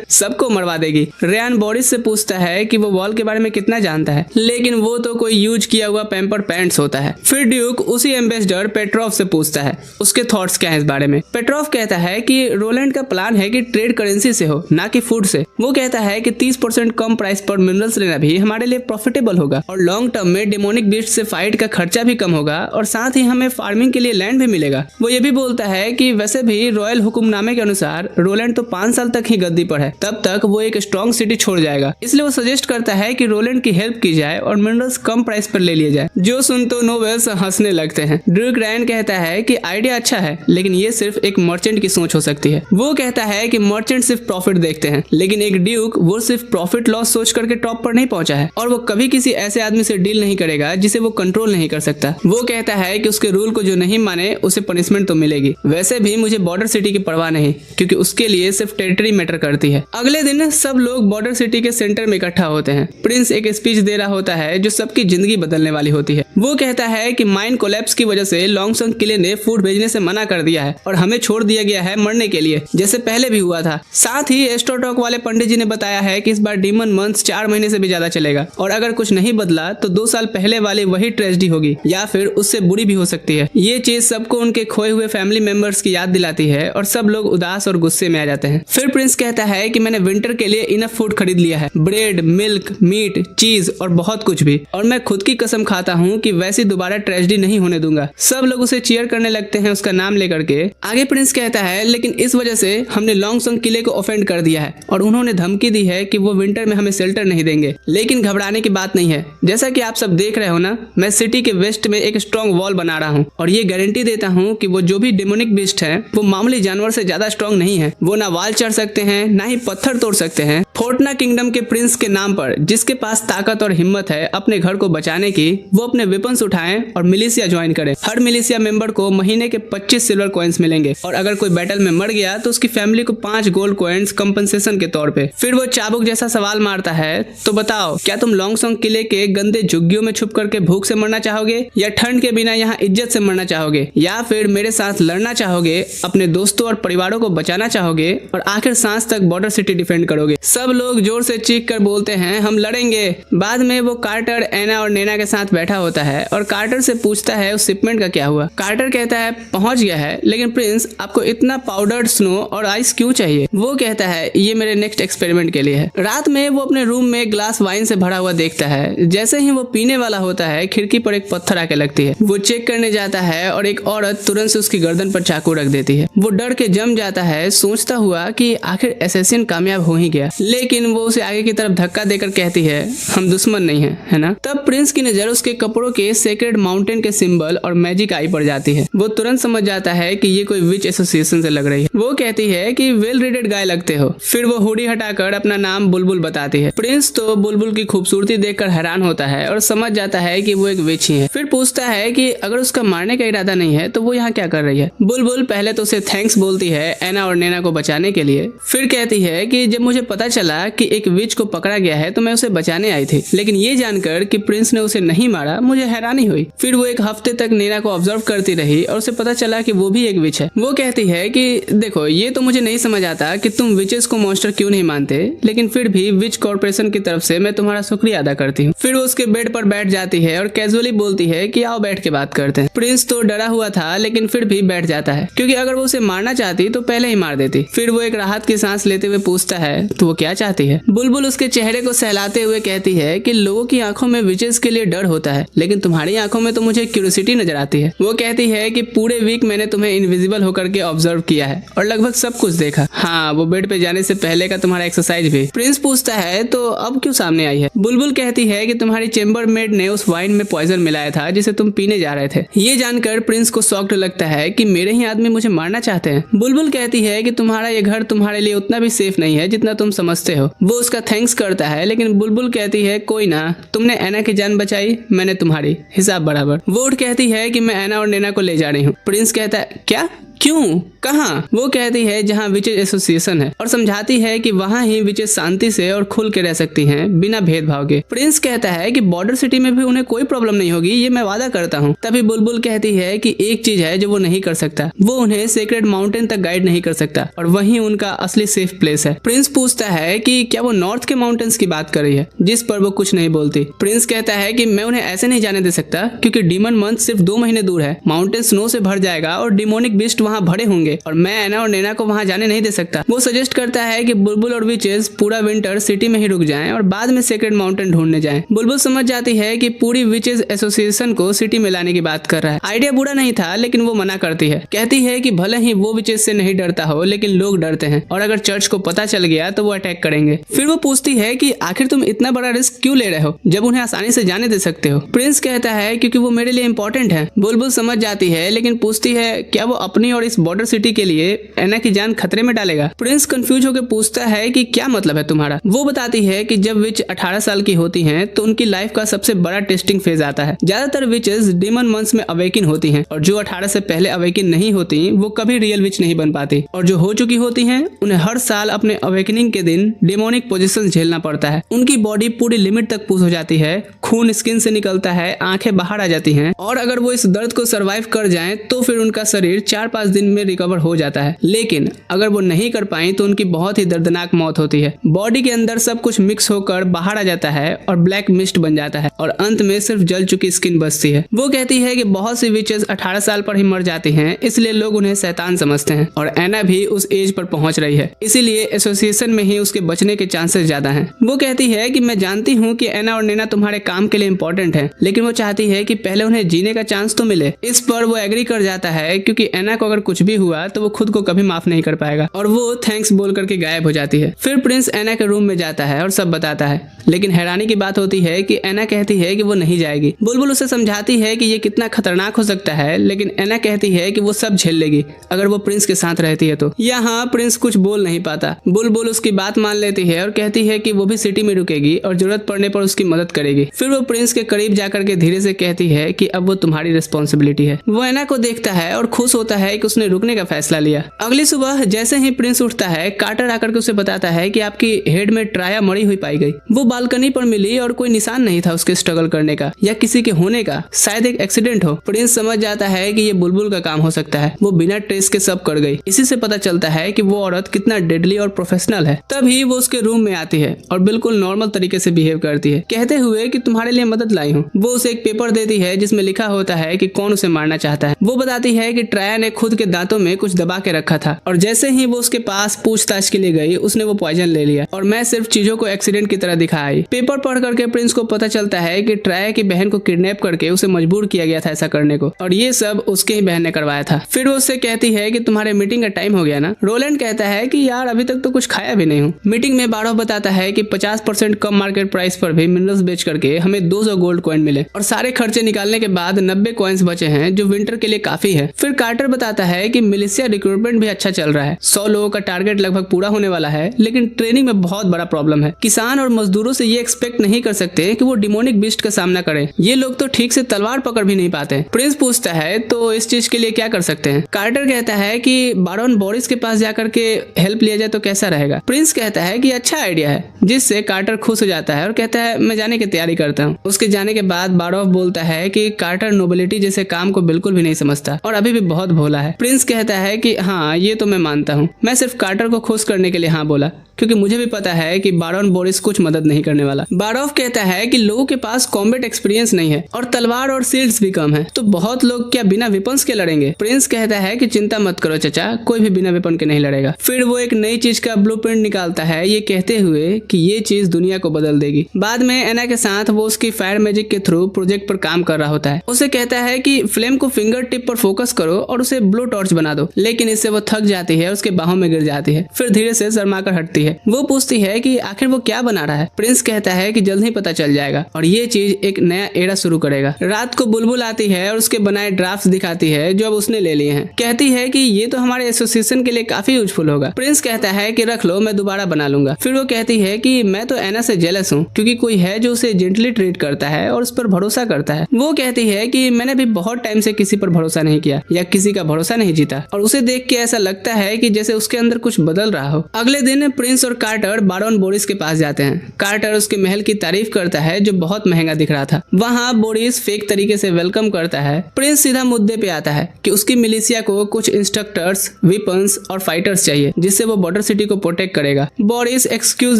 सबको मरवा देगी। रैन बोरिस से पूछता है कि वो वॉल के बारे में कितना जानता है, लेकिन वो तो कोई यूज किया हुआ पैम्पर पैंट्स होता है। फिर ड्यूक उसी एम्बेसडर पेट्रोव से पूछता है उसके थॉट्स क्या है इस बारे में। पेट्रोव कहता है कि रोलैंड का प्लान है कि ट्रेड करेंसी से हो, ना कि फूड से। वो कहता है कि 30% कम प्राइस पर मिनरल्स लेना भी हमारे लिए प्रॉफिटेबल होगा और लॉन्ग टर्म में डेमोनिक बीस्ट से फाइट का खर्चा भी कम होगा और साथ ही हमें फार्मिंग के लिए लैंड भी मिलेगा। वो ये भी बोलता है कि वैसे भी रॉयल हुक्मनामे के अनुसार रोलैंड तो 5 साल तक ही गद्दी पर है, तब तक वो एक स्ट्रॉन्ग सिटी छोड़ जाएगा, इसलिए वो सजेस्ट करता है कि रोलैंड की हेल्प की जाए और मिनरल्स कम प्राइस पर ले लिए जाए। जो सुन तो नोबल्स हंसने लगते हैं। ड्यूक रैन कहता है कि आइडिया अच्छा है, लेकिन ये सिर्फ एक मर्चेंट की सोच हो सकती है। वो कहता है कि मर्चेंट सिर्फ प्रॉफिट देखते हैं, लेकिन एक ड्यूक वो सिर्फ प्रॉफिट लॉस सोच करके टॉप पर नहीं पहुंचा है, और वो कभी किसी ऐसे आदमी से डील नहीं करेगा जिसे वो कंट्रोल नहीं कर सकता। वो कहता है कि उसके रूल को जो नहीं माने उसे पनिशमेंट तो मिलेगी। वैसे भी मुझे बॉर्डर सिटी की परवाह नहीं, क्योंकि उसके लिए सिर्फ टेरिटरी मैटर करती है। अगले दिन सब लोग बॉर्डर सिटी के सेंटर में इकट्ठा होते हैं। प्रिंस एक स्पीच दे रहा होता है जो सबकी जिंदगी बदलने वाली होती है। वो कहता है कि माइन कोलैप्स की वजह से लॉन्गसंग किले ने फूड भेजने से मना कर दिया है और हमें छोड़ दिया गया है मरने के लिए, जैसे पहले भी हुआ था। साथ ही एस्ट्रोटॉक वाले पंडित जी ने बताया है कि इस बार डीमन मंथ्स 4 महीने से भी ज्यादा चलेगा, और अगर कुछ नहीं बदला तो 2 साल पहले वाली वही ट्रेजेडी होगी, या फिर उससे बुरी भी हो सकती है। ये चीज सबको उनके खोए हुए फैमिली मेंबर्स की याद दिलाती है और सब लोग उदास और गुस्से में आ जाते हैं। फिर प्रिंस कहता है कि मैंने विंटर के लिए इनफ फूड खरीद लिया है, ब्रेड, मिल्क, मीट, चीज और बहुत कुछ भी, और मैं खुद की कसम खाता हूँ कि वैसी दोबारा ट्रेजेडी नहीं होने दूंगा। सब लोग उसे चीयर करने लगते हैं उसका नाम लेकर के। आगे प्रिंस कहता है लेकिन इस वजह से हमने लॉन्गसंग किले को ऑफेंड कर दिया है और उन्होंने धमकी दी है कि वो विंटर में हमें शेल्टर नहीं देंगे। लेकिन घबराने की बात नहीं है, जैसा कि आप सब देख रहे हो ना, मैं सिटी के वेस्ट में एक स्ट्रॉन्ग वॉल बना रहा हूँ और ये गारंटी देता हूँ कि वो जो भी डेमोनिक बीस्ट है वो मामूली जानवर से ज्यादा स्ट्रॉन्ग नहीं है। वो ना वाल चढ़ सकते हैं, ना ही पत्थर तोड़ सकते हैं। फोर्टना किंगडम के प्रिंस के नाम पर, जिसके पास ताकत और हिम्मत है अपने घर को बचाने की, वो अपने वेपन्स उठाएं और मिलिशिया ज्वाइन करें। हर मिलिशिया मेंबर को महीने के 25 सिल्वर कॉइन्स मिलेंगे, और अगर कोई बैटल में मर गया तो उसकी फैमिली को 5 गोल्ड कॉइन्स कंपनसेशन के तौर पे। फिर वो चाबुक जैसा सवाल मारता है, तो बताओ क्या तुम लॉन्गसंग किले के गंदे झुग्गियों में छुप करके भूख से मरना चाहोगे, या ठंड के बिना यहाँ इज्जत से मरना चाहोगे, या फिर मेरे साथ लड़ना चाहोगे, अपने दोस्तों और परिवारों को बचाना चाहोगे और आखिर सांस तक बॉर्डर सिटी डिफेंड करोगे? सब लोग जोर से चीख कर बोलते हैं हम लड़ेंगे। बाद में वो कार्टर, एना और नैना के साथ बैठा होता है और कार्टर से पूछता है उस शिपमेंट का क्या हुआ। कार्टर कहता है पहुंच गया है, लेकिन प्रिंस आपको इतना पाउडर्ड स्नो और आइस क्यों चाहिए? वो कहता है ये मेरे नेक्स्ट एक्सपेरिमेंट के लिए है। रात में वो अपने रूम में एक ग्लास वाइन से भरा हुआ देखता है। जैसे ही वो पीने वाला होता है, खिड़की पर एक पत्थर आके लगती है। वो चेक करने जाता है और एक औरत तुरंत से उसकी गर्दन पर चाकू रख देती है। वो डर के जम जाता है, सोचता हुआ कि आखिर असैसिन कामयाब हो ही गया, लेकिन वो उसे आगे की तरफ धक्का देकर कहती है हम दुश्मन नहीं है ना? तब प्रिंस की नजर उसके कपड़ों के सेक्रेड माउंटेन के सिंबल और मैजिक आई पर जाती है। वो तुरंत समझ जाता है कि ये कोई विच एसोसिएशन से लग रही है। वो कहती है कि वेल रीडेड गाय लगते हो। फिर वो हुडी हटाकर अपना नाम बुलबुल बताती है। प्रिंस तो बुलबुल की खूबसूरती देखकर हैरान होता है और समझ जाता है कि वो एक विच ही है। फिर पूछता है कि अगर उसका मारने का इरादा नहीं है तो वो यहाँ क्या कर रही है? बुलबुल पहले तो उसे थैंक्स बोलती है एना और नैना को बचाने के लिए। फिर कहती है कि जब मुझे पता चला कि एक विच विच को पकड़ा गया है तो मैं उसे बचाने आई थी, लेकिन ये जानकर कि प्रिंस ने उसे नहीं मारा मुझे हैरानी हुई। फिर वो एक हफ्ते तक नैना को ऑब्जर्व करती रही और उसे पता चला कि वो भी एक विच है। वो कहती है कि देखो ये तो मुझे नहीं समझ आता कि तुम विचेस को मॉन्स्टर क्यों नहीं मानते, लेकिन फिर भी विच कॉर्पोरेशन की तरफ से मैं तुम्हारा शुक्रिया अदा करती हूँ। फिर वो उसके बेड पर बैठ जाती है और कैजुअली बोलती है कि आओ बैठ के बात करते हैं। प्रिंस तो डरा हुआ था लेकिन फिर भी बैठ जाता है, क्योंकि अगर वो उसे मारना चाहती तो पहले ही मार देती। फिर वो एक राहत की सांस लेते हुए पूछता है तो वो क्या चाहती है। बुलबुल उसके चेहरे को सहलाते हुए कहती है कि लोगों की आंखों में विचेस के लिए डर होता है, लेकिन तुम्हारी आंखों में तो मुझे क्यूरियोसिटी नजर आती है। वो कहती है कि पूरे वीक मैंने तुम्हें इनविजिबल होकर के ऑब्जर्व किया है और लगभग सब कुछ देखा। हाँ, वो बेड पे जाने से पहले का तुम्हारा एक्सरसाइज भी। प्रिंस पूछता है तो अब क्यों सामने आई है। बुलबुल कहती है कि तुम्हारी चेंबर मेड ने उस वाइन में पॉइजन मिलाया था जिसे तुम पीने जा रहे थे। ये जानकर प्रिंस को शॉक्ड लगता है कि मेरे ही आदमी मुझे मारना चाहते हैं। बुलबुल कहती है कि तुम्हारा ये घर तुम्हारे लिए उतना भी सेफ नहीं है जितना तुम समझते हो। वो उसका थैंक्स करता है, लेकिन बुलबुल कहती है कोई ना, तुमने ऐना की जान बचाई, मैंने तुम्हारी, हिसाब बराबर। वो उठ कहती है कि मैं ऐना और नैना को ले जा रही हूँ। प्रिंस कहता है क्या, क्यों, कहाँ। वो कहती है जहाँ विचेस एसोसिएशन है और समझाती है कि वहाँ ही विचेस शांति से और खुल के रह सकती हैं बिना भेदभाव के। प्रिंस कहता है कि बॉर्डर सिटी में भी उन्हें कोई प्रॉब्लम नहीं होगी, ये मैं वादा करता हूँ। तभी बुलबुल कहती है कि एक चीज है जो वो नहीं कर सकता, वो उन्हें सेक्रेड माउंटेन तक गाइड नहीं कर सकता और वही उनका असली सेफ प्लेस है। प्रिंस पूछता है कि क्या वो नॉर्थ के माउंटेन्स की बात कर रही है, जिस पर वो कुछ नहीं बोलती। प्रिंस कहता है कि मैं उन्हें ऐसे नहीं जाने दे सकता क्योंकि डीमन मंथ सिर्फ 2 महीने दूर है। माउंटेन स्नो से भर जाएगा और डिमोनिक बीस्ट वहाँ भरे होंगे और मैं ऐना और नैना को वहां जाने नहीं दे सकता। वो सजेस्ट करता है कि बुलबुल और विचेस पूरा विंटर सिटी में ही रुक जाएं और बाद में सेक्रेड माउंटेन ढूंढने जाएं। बुलबुल समझ जाती है कि पूरी विचेस एसोसिएशन को सिटी में लाने की बात कर रहा है। आइडिया बुरा नहीं था, लेकिन वो मना करती है। कहती है कि भले ही वो विचेस से नहीं डरता हो, लेकिन लोग डरते हैं और अगर चर्च को पता चल गया तो वो अटैक करेंगे। फिर वो पूछती है कि आखिर तुम इतना बड़ा रिस्क क्यों ले रहे हो जब उन्हें आसानी से जाने दे सकते हो। प्रिंस कहता है क्योंकि वो मेरे लिए इंपॉर्टेंट है। बुलबुल समझ जाती है, लेकिन पूछती है क्या वो अपनी और इस बॉर्डर सिटी के लिए ऐना की जान खतरे में डालेगा। प्रिंस कंफ्यूज होकर पूछता है कि क्या मतलब है तुम्हारा। वो बताती है कि जब विच 18 साल की होती हैं तो उनकी लाइफ का सबसे बड़ा टेस्टिंग फेज आता है। ज्यादातर विचेस डीमन मंथ्स में अवेकिन होती हैं और जो 18 से पहले अवेकिन नहीं होती वो कभी रियल विच नहीं बन पाती, और जो हो चुकी होती हैं उन्हें हर साल अपने अवेकनिंग के दिन डेमोनिक पोजीशन झेलना पड़ता है। उनकी बॉडी पूरी लिमिट तक पुश हो जाती है, खून स्किन से निकलता है, आंखें बाहर आ जाती हैं और अगर वो इस दर्द को सर्वाइव कर जाएं तो फिर उनका शरीर 4-5 दिन में रिकवर हो जाता है। लेकिन अगर वो नहीं कर पाई तो उनकी बहुत ही दर्दनाक मौत होती है। बॉडी के अंदर सब कुछ मिक्स होकर बाहर आ जाता है और ब्लैक मिस्ट बन जाता है और अंत में सिर्फ जल चुकी स्किन बचती है। वो कहती है कि बहुत सी विचेस 18 साल पर ही मर जाती हैं, इसलिए लोग उन्हें शैतान समझते हैं और ऐना भी उस एज पर पहुंच रही है, इसीलिए एसोसिएशन में ही उसके बचने के चांसेस ज्यादा हैं। वो कहती है कि मैं जानती हूँ कि ऐना और नैना तुम्हारे काम के लिए इंपॉर्टेंट है, लेकिन वो चाहती है कि पहले उन्हें जीने का चांस तो मिले। इस पर वो एग्री कर जाता है क्योंकि ऐना को अगर कुछ भी हुआ तो वो खुद को कभी माफ नहीं कर पाएगा और वो थैंक्स बोल करके गायब हो जाती है। फिर प्रिंस ऐना के रूम में जाता है और सब बताता है, लेकिन हैरानी की बात होती है कि ऐना कहती है कि वो नहीं जाएगी। बुलबुल उसे समझाती है कि ये कितना खतरनाक हो सकता है, लेकिन ऐना कहती है कि वो सब झेल लेगी अगर वो प्रिंस के साथ रहती है तो। यहाँ प्रिंस कुछ बोल नहीं पाता। बुलबुल उसकी बात मान लेती है और कहती है कि वो भी सिटी में रुकेगी और जरूरत पड़ने पर उसकी मदद करेगी। फिर वो प्रिंस के करीब जाकर के धीरे से कहती है कि अब वो तुम्हारी रिस्पॉन्सिबिलिटी है। वो ऐना को देखता है और खुश होता है कि उसने रुकने का फैसला लिया। अगली सुबह जैसे ही प्रिंस उठता है, कार्टर आकर के उसे बताता है कि आपकी हेड में ट्राया मरी हुई पाई गई। वो बालकनी पर मिली और कोई निशान नहीं था उसके स्ट्रगल करने का या किसी के होने का, शायद एक एक्सीडेंट हो। प्रिंस समझ जाता है कि ये बुलबुल का काम हो सकता है। वो बिना ट्रेस के सब कर गई। इसी से पता चलता है कि वो औरत कितना डेडली और प्रोफेशनल है। तभी वो उसके रूम में आती है और बिल्कुल नॉर्मल तरीके से बिहेव करती है, कहते हुए कि तुम्हारे लिए मदद लाई हूँ। वो उसे एक पेपर देती है जिसमें लिखा होता है कि कौन उसे मारना चाहता है। वो बताती है कि ट्राया ने खुद के दांतों में कुछ दबा के रखा था और जैसे ही वो उसके पास पूछताछ के लिए गई उसने वो पॉइजन ले लिया और मैं सिर्फ चीजों को एक्सीडेंट की तरह दिखाई। पेपर पढ़ करके प्रिंस को पता चलता है कि ट्राया की बहन को किडनैप करके उसे मजबूर किया गया था ऐसा करने को और ये सब उसके ही बहन ने करवाया था। फिर वो उससे कहती है कि तुम्हारे मीटिंग का टाइम हो गया ना। रोलैंड कहता है कि यार अभी तक तो कुछ खाया भी नहीं हूँ। मीटिंग में बारह बताता है कि 50% कम मार्केट प्राइस पर भी मिनरल्स बेच करके हमें 200 गोल्ड कॉइन मिले और सारे खर्चे निकालने के बाद 90 कॉइन्स बचे हैं जो विंटर के लिए काफी है। फिर कार्टर बताता है कि मिलिशिया रिक्रूटमेंट भी अच्छा चल रहा है, 100 लोगों का टारगेट लगभग पूरा होने वाला है, लेकिन ट्रेनिंग में बहुत बड़ा प्रॉब्लम है। किसान और मजदूरों से ये एक्सपेक्ट नहीं कर सकते कि वो डिमोनिक बीस्ट का सामना करें। ये लोग तो ठीक से तलवार पकड़ भी नहीं पाते। प्रिंस पूछता है तो इस चीज के लिए क्या कर सकते हैं। कार्टर कहता है कि बारोन बोरिस के पास जाकर के हेल्प लिया जाए तो कैसा रहेगा। प्रिंस कहता है कि अच्छा आइडिया है, जिससे कार्टर खुश हो जाता है और कहता है मैं जाने की तैयारी करता हूँ। उसके जाने के बाद बारोफ बोलता है कि कार्टर नोबिलिटी जैसे काम को बिल्कुल भी नहीं समझता और अभी भी बहुत भोला है। प्रिंस कहता है कि हाँ ये तो मैं मानता हूँ, मैं सिर्फ कार्टर को खुश करने के लिए हाँ बोला, क्योंकि मुझे भी पता है कि बारोन बोरिस कुछ मदद नहीं करने वाला। बारोफ कहता है कि लोगों के पास कॉम्बैट एक्सपीरियंस नहीं है और तलवार और शील्ड्स भी कम है, तो बहुत लोग क्या बिना वेपन्स के लड़ेंगे। प्रिंस कहता है कि चिंता मत करो चाचा, कोई भी बिना वेपन के नहीं लड़ेगा। फिर वो एक नई चीज का ब्लूप्रिंट निकालता है, ये कहते हुए कि ये चीज दुनिया को बदल देगी। बाद में एना के साथ वो उसकी फायर मैजिक के थ्रू प्रोजेक्ट पर काम कर रहा होता है। उसे कहता है कि फ्लेम को फिंगर टिप पर फोकस करो और उसे ब्लो टॉर्च बना दो, लेकिन इससे वो थक जाती है, उसके बाहों में गिर जाती है, फिर धीरे से शर्माकर हटती है। वो पूछती है कि आखिर वो क्या बना रहा है। प्रिंस कहता है कि जल्द ही पता चल जाएगा और ये चीज एक नया एरा शुरू करेगा। रात को बुलबुल आती है और उसके बनाए ड्राफ्ट्स दिखाती है जो अब उसने ले लिए हैं। कहती है कि ये तो हमारे एसोसिएशन के लिए काफी यूजफुल होगा। प्रिंस कहता है कि रख लो, मैं दोबारा बना लूंगा। फिर वो कहती है कि मैं तो एना से जेलस हूँ, क्योंकि कोई है जो उसे जेंटली ट्रीट करता है और उस पर भरोसा करता है। वो कहती है कि मैंने भी बहुत टाइम से किसी पर भरोसा नहीं किया या किसी का भरोसा नहीं जीता, और उसे देख के ऐसा लगता है कि जैसे उसके अंदर कुछ बदल रहा हो। अगले दिन प्रिंस और कार्टर बारोन बोरिस के पास जाते हैं। कार्टर उसके महल की तारीफ करता है जो बहुत महंगा दिख रहा था। वहाँ बोरिस फेक तरीके से वेलकम करता है। प्रिंस सीधा मुद्दे पे आता है कि उसकी मिलिशिया को कुछ इंस्ट्रक्टर्स, वेपन्स और फाइटर्स चाहिए, जिससे वो बॉर्डर सिटी को प्रोटेक्ट करेगा। बोरिस एक्सक्यूज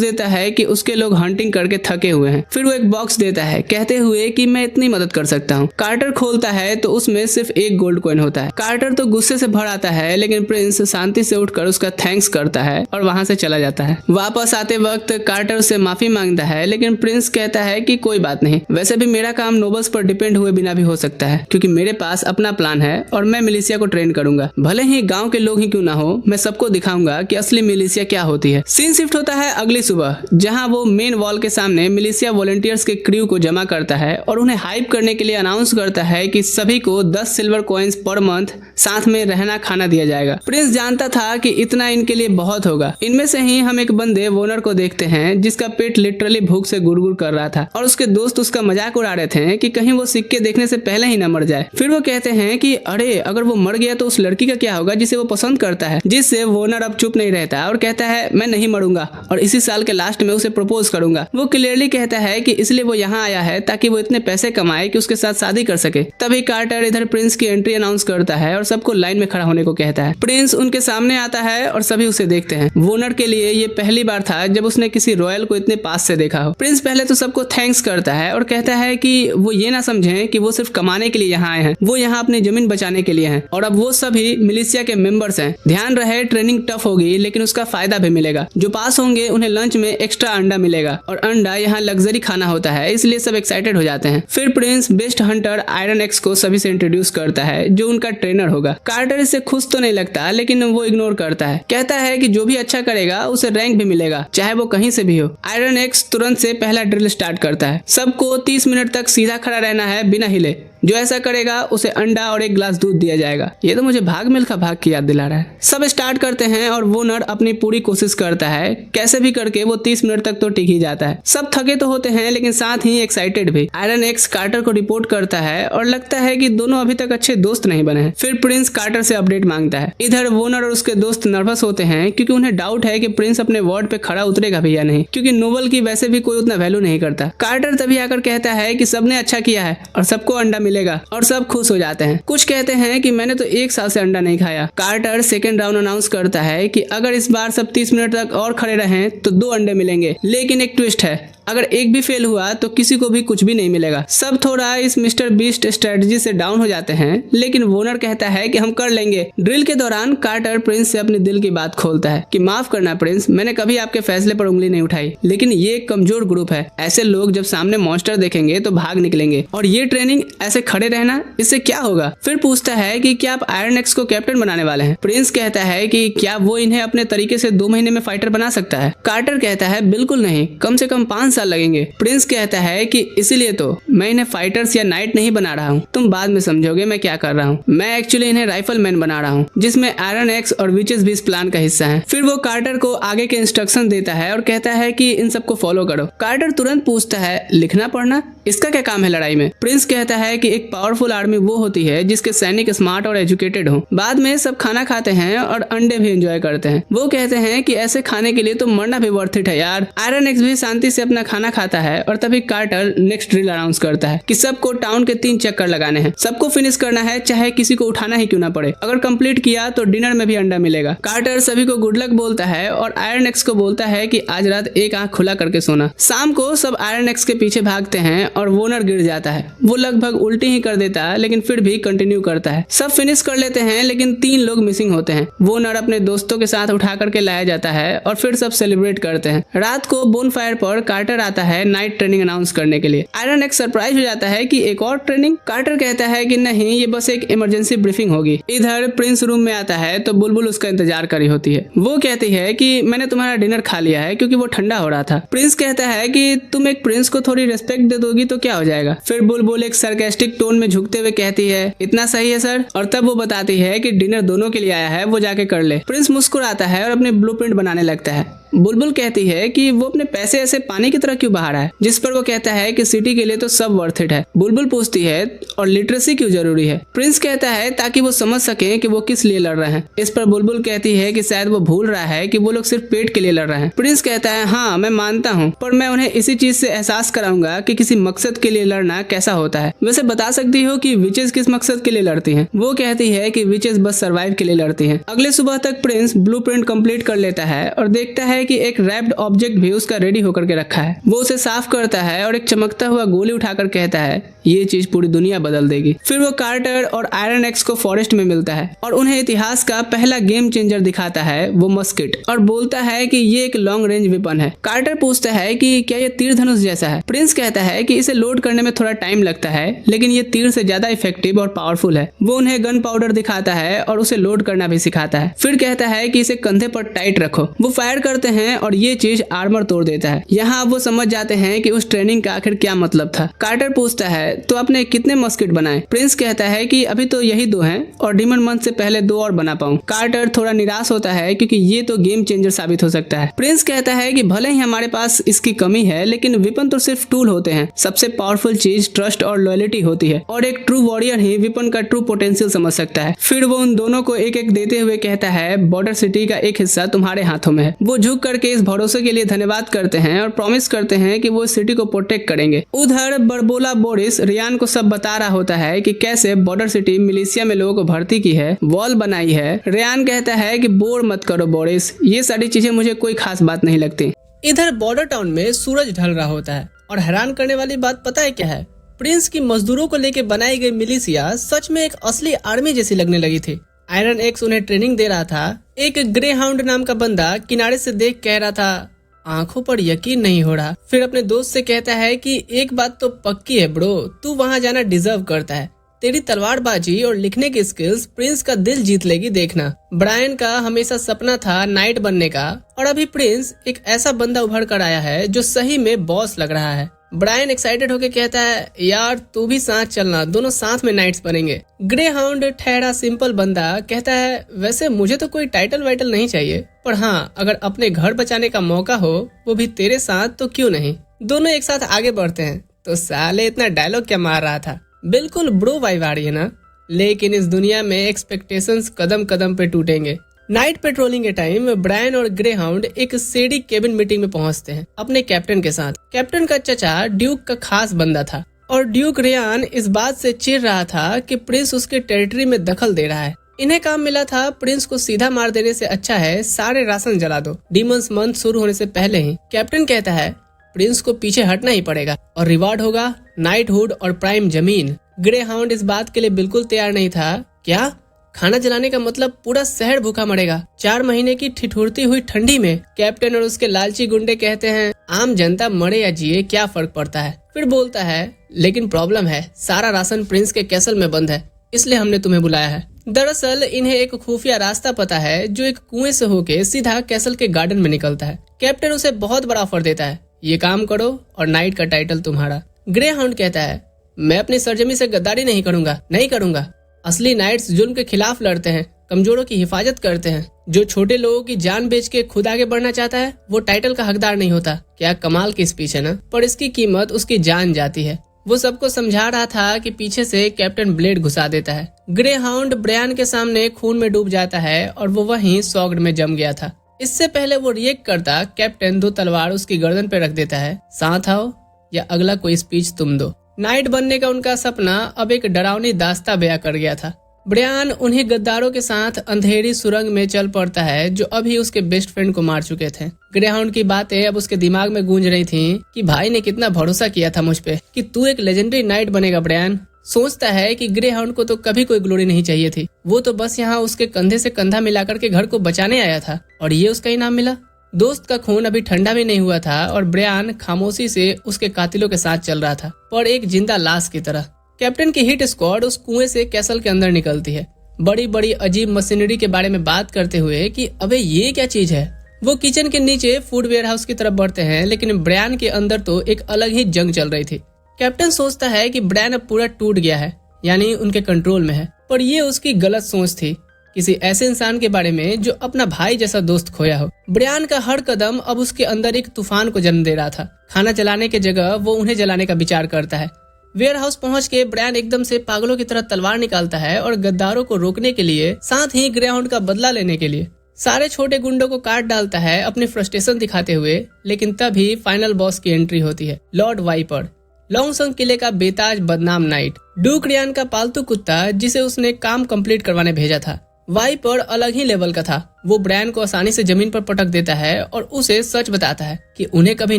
देता है कि उसके लोग हंटिंग करके थके हुए हैं। फिर वो एक बॉक्स देता है कहते हुए कि मैं इतनी मदद कर सकता हूँ। कार्टर खोलता है तो उसमें सिर्फ 1 गोल्ड कॉइन होता है। कार्टर तो गुस्से से भर आता है, लेकिन प्रिंस शांति से उठकर उसका थैंक्स करता है और वहाँ से चला जाता है। वापस आते वक्त कार्टर से माफी मांगता है, लेकिन प्रिंस कहता है कि कोई बात नहीं, वैसे भी मेरा काम नोबल्स पर डिपेंड हुए बिना भी हो सकता है, क्योंकि मेरे पास अपना प्लान है और मैं मिलिशिया को ट्रेन करूंगा। भले ही गांव के लोग ही क्यों ना हो, मैं सबको दिखाऊंगा कि असली मिलिशिया क्या होती है। सीन शिफ्ट होता है अगली सुबह, जहां वो मेन वॉल के सामने मिलिशिया वॉलंटियर्स के क्रू को जमा करता है और उन्हें हाइप करने के लिए अनाउंस करता है कि सभी को 10 सिल्वर कॉइन्स पर मंथ, साथ में रहना खाना दिया जाएगा। प्रिंस जानता था कि इतना इनके लिए बहुत होगा। इनमें से ही हम एक बंदे वोनर को देखते हैं जिसका पेट लिटरली भूख से गुड़गुड़ कर रहा था और उसके दोस्त उसका मजाक उड़ा रहे थे कि कहीं वो सिक्के देखने से पहले ही न मर जाए। फिर वो कहते हैं कि अरे अगर वो मर गया तो उस लड़की का क्या होगा जिसे वो पसंद करता है, जिससे वोनर अब चुप नहीं रहता और कहता है मैं नहीं मरूंगा और इसी साल के लास्ट में उसे प्रपोज करूंगा। वो क्लियरली कहता है कि इसलिए वो यहाँ आया है ताकि वो इतने पैसे कमाए कि उसके साथ शादी कर सके। तभी कार्टर इधर प्रिंस की एंट्री अनाउंस करता है और सबको लाइन में खड़ा होने को कहता है। प्रिंस उनके सामने आता है और सभी उसे देखते हैं। वोनर के लिए ये पहली बार था जब उसने किसी रॉयल को इतने पास से देखा हो। प्रिंस पहले तो सबको थैंक्स करता है और कहता है कि वो ये ना समझें कि वो सिर्फ कमाने के लिए यहाँ आए हैं, वो यहाँ अपनी जमीन बचाने के लिए हैं और अब वो सभी मिलिशिया के मेंबर्स हैं। ध्यान रहे ट्रेनिंग टफ होगी, लेकिन उसका फायदा भी मिलेगा। जो पास होंगे उन्हें लंच में एक्स्ट्रा अंडा मिलेगा और अंडा यहाँ लग्जरी खाना होता है, इसलिए सब एक्साइटेड हो जाते हैं। फिर Prince best Hunter iron x को सभी से इंट्रोड्यूस करता है, जो उनका ट्रेनर होगा। कार्टर इससे खुश तो नहीं लगता, लेकिन वो इग्नोर करता है। कहता है कि जो भी अच्छा करेगा उसे रैंक भी मिलेगा, चाहे वो कहीं से भी हो। आयरन एक्स तुरंत से पहला ड्रिल स्टार्ट करता है। सबको 30 मिनट तक सीधा खड़ा रहना है बिना हिले। जो ऐसा करेगा उसे अंडा और 1 ग्लास दूध दिया जाएगा। ये तो मुझे भाग मिल्खा भाग की याद दिला रहा है। सब स्टार्ट करते हैं और वोनर अपनी पूरी कोशिश करता है, कैसे भी करके वो 30 मिनट तक तो टिक ही जाता है। सब थके तो होते हैं, लेकिन साथ ही एक्साइटेड भी। आयरन एक्स कार्टर को रिपोर्ट करता है और लगता है कि दोनों अभी तक अच्छे दोस्त नहीं बने हैं। फिर प्रिंस कार्टर से अपडेट मांगता है। इधर वोनर और उसके दोस्त नर्वस होते हैं, क्योंकि उन्हें डाउट है कि प्रिंस अपने वर्ड पे खड़ा उतरेगा भी या नहीं, क्योंकि नोबल की वैसे भी कोई उतना वैल्यू नहीं करता। कार्टर तभी आकर कहता है कि सबने अच्छा किया है और सबको अंडा मिलेगा और सब खुश हो जाते हैं। कुछ कहते हैं कि मैंने तो 1 साल से अंडा नहीं खाया। कार्टर सेकंड राउंड अनाउंस करता है कि अगर इस बार सब 30 मिनट तक और खड़े रहें तो 2 अंडे मिलेंगे, लेकिन एक ट्विस्ट है, अगर एक भी फेल हुआ तो किसी को भी कुछ भी नहीं मिलेगा। सब थोड़ा इस मिस्टर बीस्ट स्ट्रेटजी से डाउन हो जाते हैं, लेकिन वोनर कहता है कि हम कर लेंगे। ड्रिल के दौरान कार्टर प्रिंस से अपने दिल की बात खोलता है कि माफ करना प्रिंस, मैंने कभी आपके फैसले पर उंगली नहीं उठाई, लेकिन ये एक कमजोर ग्रुप है। ऐसे लोग जब सामने मॉन्स्टर देखेंगे तो भाग निकलेंगे, और ये ट्रेनिंग ऐसे खड़े रहना, इससे क्या होगा। फिर पूछता है कि क्या आप आयरन एक्स को कैप्टन बनाने वाले हैं। प्रिंस कहता है कि क्या वो इन्हें अपने तरीके से 2 महीने में फाइटर बना सकता है। कार्टर कहता है बिल्कुल नहीं, कम से कम 5 साल लगेंगे। प्रिंस कहता है कि इसीलिए तो मैं इन्हें फाइटर्स या नाइट नहीं बना रहा हूँ, तुम बाद में समझोगे मैं क्या कर रहा हूँ। मैं एक्चुअली इन्हें राइफल मैन बना रहा हूँ, जिसमें आयरन एक्स और विचेस भी इस प्लान का हिस्सा है। फिर वो कार्टर को आगे के इंस्ट्रक्शन देता है और कहता है कि इन सबको फॉलो करो। कार्टर तुरंत पूछता है लिखना पढ़ना इसका क्या काम है लड़ाई में। प्रिंस कहता है कि एक पावरफुल आर्मी वो होती है जिसके सैनिक स्मार्ट और एजुकेटेड हो। बाद में सब खाना खाते हैं और अंडे भी एंजॉय करते हैं। वो कहते हैं कि ऐसे खाने के लिए तो मरना भी वर्थ इट है यार। आयरन एक्स भी शांति से अपना खाना खाता है और तभी कार्टर नेक्स्ट ड्रिल अनाउंस करता है कि सबको टाउन के 3 चक्कर लगाने हैं, सबको फिनिश करना है, चाहे किसी को उठाना ही क्यों ना पड़े। अगर कंप्लीट किया तो डिनर में भी अंडा मिलेगा। कार्टर सभी को गुड लक बोलता है और आयरन एक्स को बोलता है कि आज रात एक आंख खुला करके सोना। शाम को सब आयरन एक्स के पीछे भागते हैं और वोनर गिर जाता है। वो लगभग उल्टी ही कर देता है लेकिन फिर भी कंटिन्यू करता है। सब फिनिश कर लेते हैं लेकिन 3 लोग मिसिंग होते हैं। वोनर अपने दोस्तों के साथ उठा करके लाया जाता है और फिर सब सेलिब्रेट करते हैं। रात को बोनफायर पर कार्टर आता है नाइट ट्रेनिंग अनाउंस करने के लिए। आयरन एक्स सरप्राइज हो जाता है कि एक और ट्रेनिंग। कार्टर कहता है कि नहीं, ये बस एक इमरजेंसी ब्रीफिंग होगी। इधर प्रिंस रूम में आता है तो बुलबुल उसका इंतजार करी होती है। वो कहती है कि मैंने तुम्हारा डिनर खा लिया है क्योंकि वो ठंडा हो रहा था। प्रिंस कहता है कि तुम एक प्रिंस को थोड़ी रिस्पेक्ट दे दोगी तो क्या हो जाएगा। फिर बुलबुल एक सरकास्टिक टोन में झुकते हुए कहती है इतना सही है सर। और तब वो बताती है कि डिनर दोनों के लिए आया है, वो जाके कर ले। प्रिंस मुस्कुराता है और अपने ब्लूप्रिंट बनाने लगता है। बुलबुल कहती है कि वो अपने पैसे ऐसे पानी की तरह क्यों बहा रहा है, जिस पर वो कहता है कि सिटी के लिए तो सब वर्थ इट है। बुलबुल पूछती है और लिटरेसी क्यों जरूरी है। प्रिंस कहता है ताकि वो समझ सके कि वो किस लिए लड़ रहे हैं। इस पर बुलबुल कहती है कि शायद वो भूल रहा है कि वो लोग सिर्फ पेट के लिए लड़ रहे हैं। प्रिंस कहता है हाँ मैं मानता हूँ, पर मैं उन्हें इसी चीज से एहसास कराऊंगा कि किसी मकसद के लिए लड़ना कैसा होता है। वैसे बता सकती हो कि विचेस किस मकसद के लिए लड़ती हैं। वो कहती है कि विचेस बस सर्वाइव के लिए लड़ती हैं। अगले सुबह तक प्रिंस ब्लूप्रिंट कंप्लीट कर लेता है और देखता है कि एक रैप्ड ऑब्जेक्ट भी उसका रेडी होकर के रखा है। वो उसे साफ करता है और एक चमकता हुआ गोली उठाकर कहता है ये चीज पूरी दुनिया बदल देगी। फिर वो कार्टर और आयरन एक्स को फॉरेस्ट में मिलता है और उन्हें इतिहास का पहला गेम चेंजर दिखाता है, वो मस्किट, और बोलता है कि ये एक लॉन्ग रेंज वेपन है। कार्टर पूछता है कि क्या ये तीर धनुष जैसा है। प्रिंस कहता है कि इसे लोड करने में थोड़ा टाइम लगता है लेकिन ये तीर से ज्यादा इफेक्टिव और पावरफुल है। वो उन्हें गन पाउडर दिखाता है और उसे लोड करना भी सिखाता है। फिर कहता है कि इसे कंधे पर टाइट रखो। वो फायर करते हैं और ये चीज आर्मर तोड़ देता है। यहाँ वो समझ जाते हैं कि उस ट्रेनिंग का आखिर क्या मतलब था। कार्टर पूछता है तो आपने कितने मस्किट बनाए। प्रिंस कहता है कि अभी तो यही 2 हैं और डिमन मंथ से पहले 2 और बना पाऊं। कार्टर थोड़ा निराश होता है क्योंकि ये तो गेम चेंजर साबित हो सकता है। प्रिंस कहता है कि भले ही हमारे पास इसकी कमी है लेकिन वेपन तो सिर्फ टूल होते हैं। सबसे पावरफुल चीज ट्रस्ट और लॉयल्टी होती है और एक ट्रू वॉरियर ही वेपन का ट्रू पोटेंशियल समझ सकता है। फिर वो उन दोनों को एक एक देते हुए कहता है बॉर्डर सिटी का एक हिस्सा तुम्हारे हाथों में है। वो झुक करके इस भरोसे के लिए धन्यवाद करते हैं और प्रॉमिस करते हैं कि वो इस सिटी को प्रोटेक्ट करेंगे। उधर बरबोला बोरिस रियान को सब बता रहा होता है कि कैसे बॉर्डर सिटी मिलिशिया में लोगों को भर्ती की है, वॉल बनाई है। रियान कहता है कि बोर मत करो बोरिस, ये सारी चीजें मुझे कोई खास बात नहीं लगती। इधर बॉर्डर टाउन में सूरज ढल रहा होता है और हैरान करने वाली बात पता है क्या है। प्रिंस की मजदूरों को लेकर बनाई गई मिलिशिया सच में एक असली आर्मी जैसी लगने लगी थी। आयरन एक्स उन्हें ट्रेनिंग दे रहा था। एक ग्रे हाउंड नाम का बंदा किनारे से देख कह रहा था आंखों पर यकीन नहीं हो रहा। फिर अपने दोस्त से कहता है कि एक बात तो पक्की है ब्रो, तू वहाँ जाना डिजर्व करता है। तेरी तलवारबाजी और लिखने की स्किल्स प्रिंस का दिल जीत लेगी, देखना। ब्रायन का हमेशा सपना था नाइट बनने का और अभी प्रिंस एक ऐसा बंदा उभर कर आया है जो सही में बॉस लग रहा है। ब्रायन एक्साइटेड होके कहता है यार तू भी साथ चलना, दोनों साथ में नाइट्स बनेंगे। ग्रे हाउंड ठहरा सिंपल बंदा कहता है वैसे मुझे तो कोई टाइटल वाइटल नहीं चाहिए, पर हाँ अगर अपने घर बचाने का मौका हो वो भी तेरे साथ तो क्यों नहीं। दोनों एक साथ आगे बढ़ते हैं। तो साले इतना डायलॉग क्या मार रहा था, बिल्कुल ब्रो वाइब आ रही है ना। लेकिन इस दुनिया में एक्सपेक्टेशंस कदम कदम पे टूटेंगे। नाइट पेट्रोलिंग के टाइम ब्रायन और ग्रे हाउंड एक सेडी केबिन मीटिंग में पहुंचते हैं अपने कैप्टन के साथ। कैप्टन का चचा ड्यूक का खास बंदा था और ड्यूक रियान इस बात से चिढ़ रहा था कि प्रिंस उसके टेरिटरी में दखल दे रहा है। इन्हें काम मिला था प्रिंस को सीधा मार देने से अच्छा है सारे राशन जला दो डीमंस मंथ शुरू होने से पहले ही। कैप्टन कहता है प्रिंस को पीछे हटना ही पड़ेगा और रिवार्ड होगा नाइटहुड और प्राइम जमीन। ग्रे हाउंड इस बात के लिए बिल्कुल तैयार नहीं था। क्या खाना जलाने का मतलब पूरा शहर भूखा मरेगा 4 महीने की ठिठुरती हुई ठंडी में। कैप्टन और उसके लालची गुंडे कहते हैं आम जनता मरे या जिए क्या फर्क पड़ता है। फिर बोलता है लेकिन प्रॉब्लम है सारा राशन प्रिंस के कैसल में बंद है, इसलिए हमने तुम्हें बुलाया है। दरअसल इन्हें एक खुफिया रास्ता पता है जो एक कुएं से होके सीधा कैसल के गार्डन में निकलता है। कैप्टन उसे बहुत बड़ा ऑफर देता है, ये काम करो और नाइट का टाइटल तुम्हारा। ग्रे हाउंड कहता है, मैं अपनी सरजमी से गद्दारी नहीं करूंगा। असली नाइट्स जुल्म के खिलाफ लड़ते हैं, कमजोरों की हिफाजत करते हैं। जो छोटे लोगों की जान बेच के खुद आगे बढ़ना चाहता है वो टाइटल का हकदार नहीं होता। क्या कमाल की स्पीच है ना, पर इसकी कीमत उसकी जान जाती है। वो सबको समझा रहा था कि पीछे से कैप्टन ब्लेड घुसा देता है। ग्रे हाउंड ब्रायन के सामने खून में डूब जाता है और वो वहीं सॉग्ड में जम गया था। इससे पहले वो रिएक्ट करता, कैप्टन 2 तलवार उसकी गर्दन पे रख देता है। साथ आओ या अगला कोई स्पीच तुम दो। नाइट बनने का उनका सपना अब एक डरावनी दास्ता बयां कर गया था। ब्रायन उन्हीं गद्दारों के साथ अंधेरी सुरंग में चल पड़ता है जो अभी उसके बेस्ट फ्रेंड को मार चुके थे। ग्रे हाउंड की बातें अब उसके दिमाग में गूंज रही थीं कि भाई ने कितना भरोसा किया था मुझ पे कि तू एक लेजेंडरी नाइट बनेगा। ब्रायन सोचता है कि ग्रे हाउंड को तो कभी कोई ग्लोरी नहीं चाहिए थी। वो तो बस यहाँ उसके कंधे से कंधा मिलाकर के घर को बचाने आया था और ये उसका इनाम मिला। दोस्त का खून अभी ठंडा भी नहीं हुआ था और ब्रायन खामोशी से उसके कातिलों के साथ चल रहा था, पर एक जिंदा लाश की तरह। कैप्टन की हिट स्क्वाड उस कुएं से कैसल के अंदर निकलती है, बड़ी बड़ी अजीब मशीनरी के बारे में बात करते हुए कि अबे ये क्या चीज है। वो किचन के नीचे फूड वेयर हाउस की तरफ बढ़ते हैं, लेकिन ब्रायन के अंदर तो एक अलग ही जंग चल रही थी। कैप्टन सोचता है कि ब्रायन अब पूरा टूट गया है, यानी उनके कंट्रोल में है, पर ये उसकी गलत सोच थी किसी ऐसे इंसान के बारे में जो अपना भाई जैसा दोस्त खोया हो। ब्रायन का हर कदम अब उसके अंदर एक तूफान को जन्म दे रहा था। खाना जलाने की जगह वो उन्हें जलाने का विचार करता है। वेयर हाउस पहुँच के ब्रायन एकदम से पागलों की तरह तलवार निकालता है और गद्दारों को रोकने के लिए, साथ ही ग्रे हाउंड का बदला लेने के लिए सारे छोटे गुंडों को काट डालता है अपनी फ्रस्ट्रेशन दिखाते हुए। लेकिन तभी फाइनल बॉस की एंट्री होती है, लॉर्ड वाइपर, लॉन्गसंग किले का बेताज बदनाम नाइट, ड्यूक रियान का पालतू कुत्ता जिसे उसने काम कंप्लीट करवाने भेजा था। वाइपर अलग ही लेवल का था। वो ब्रायन को आसानी से जमीन पर पटक देता है और उसे सच बताता है कि उन्हें कभी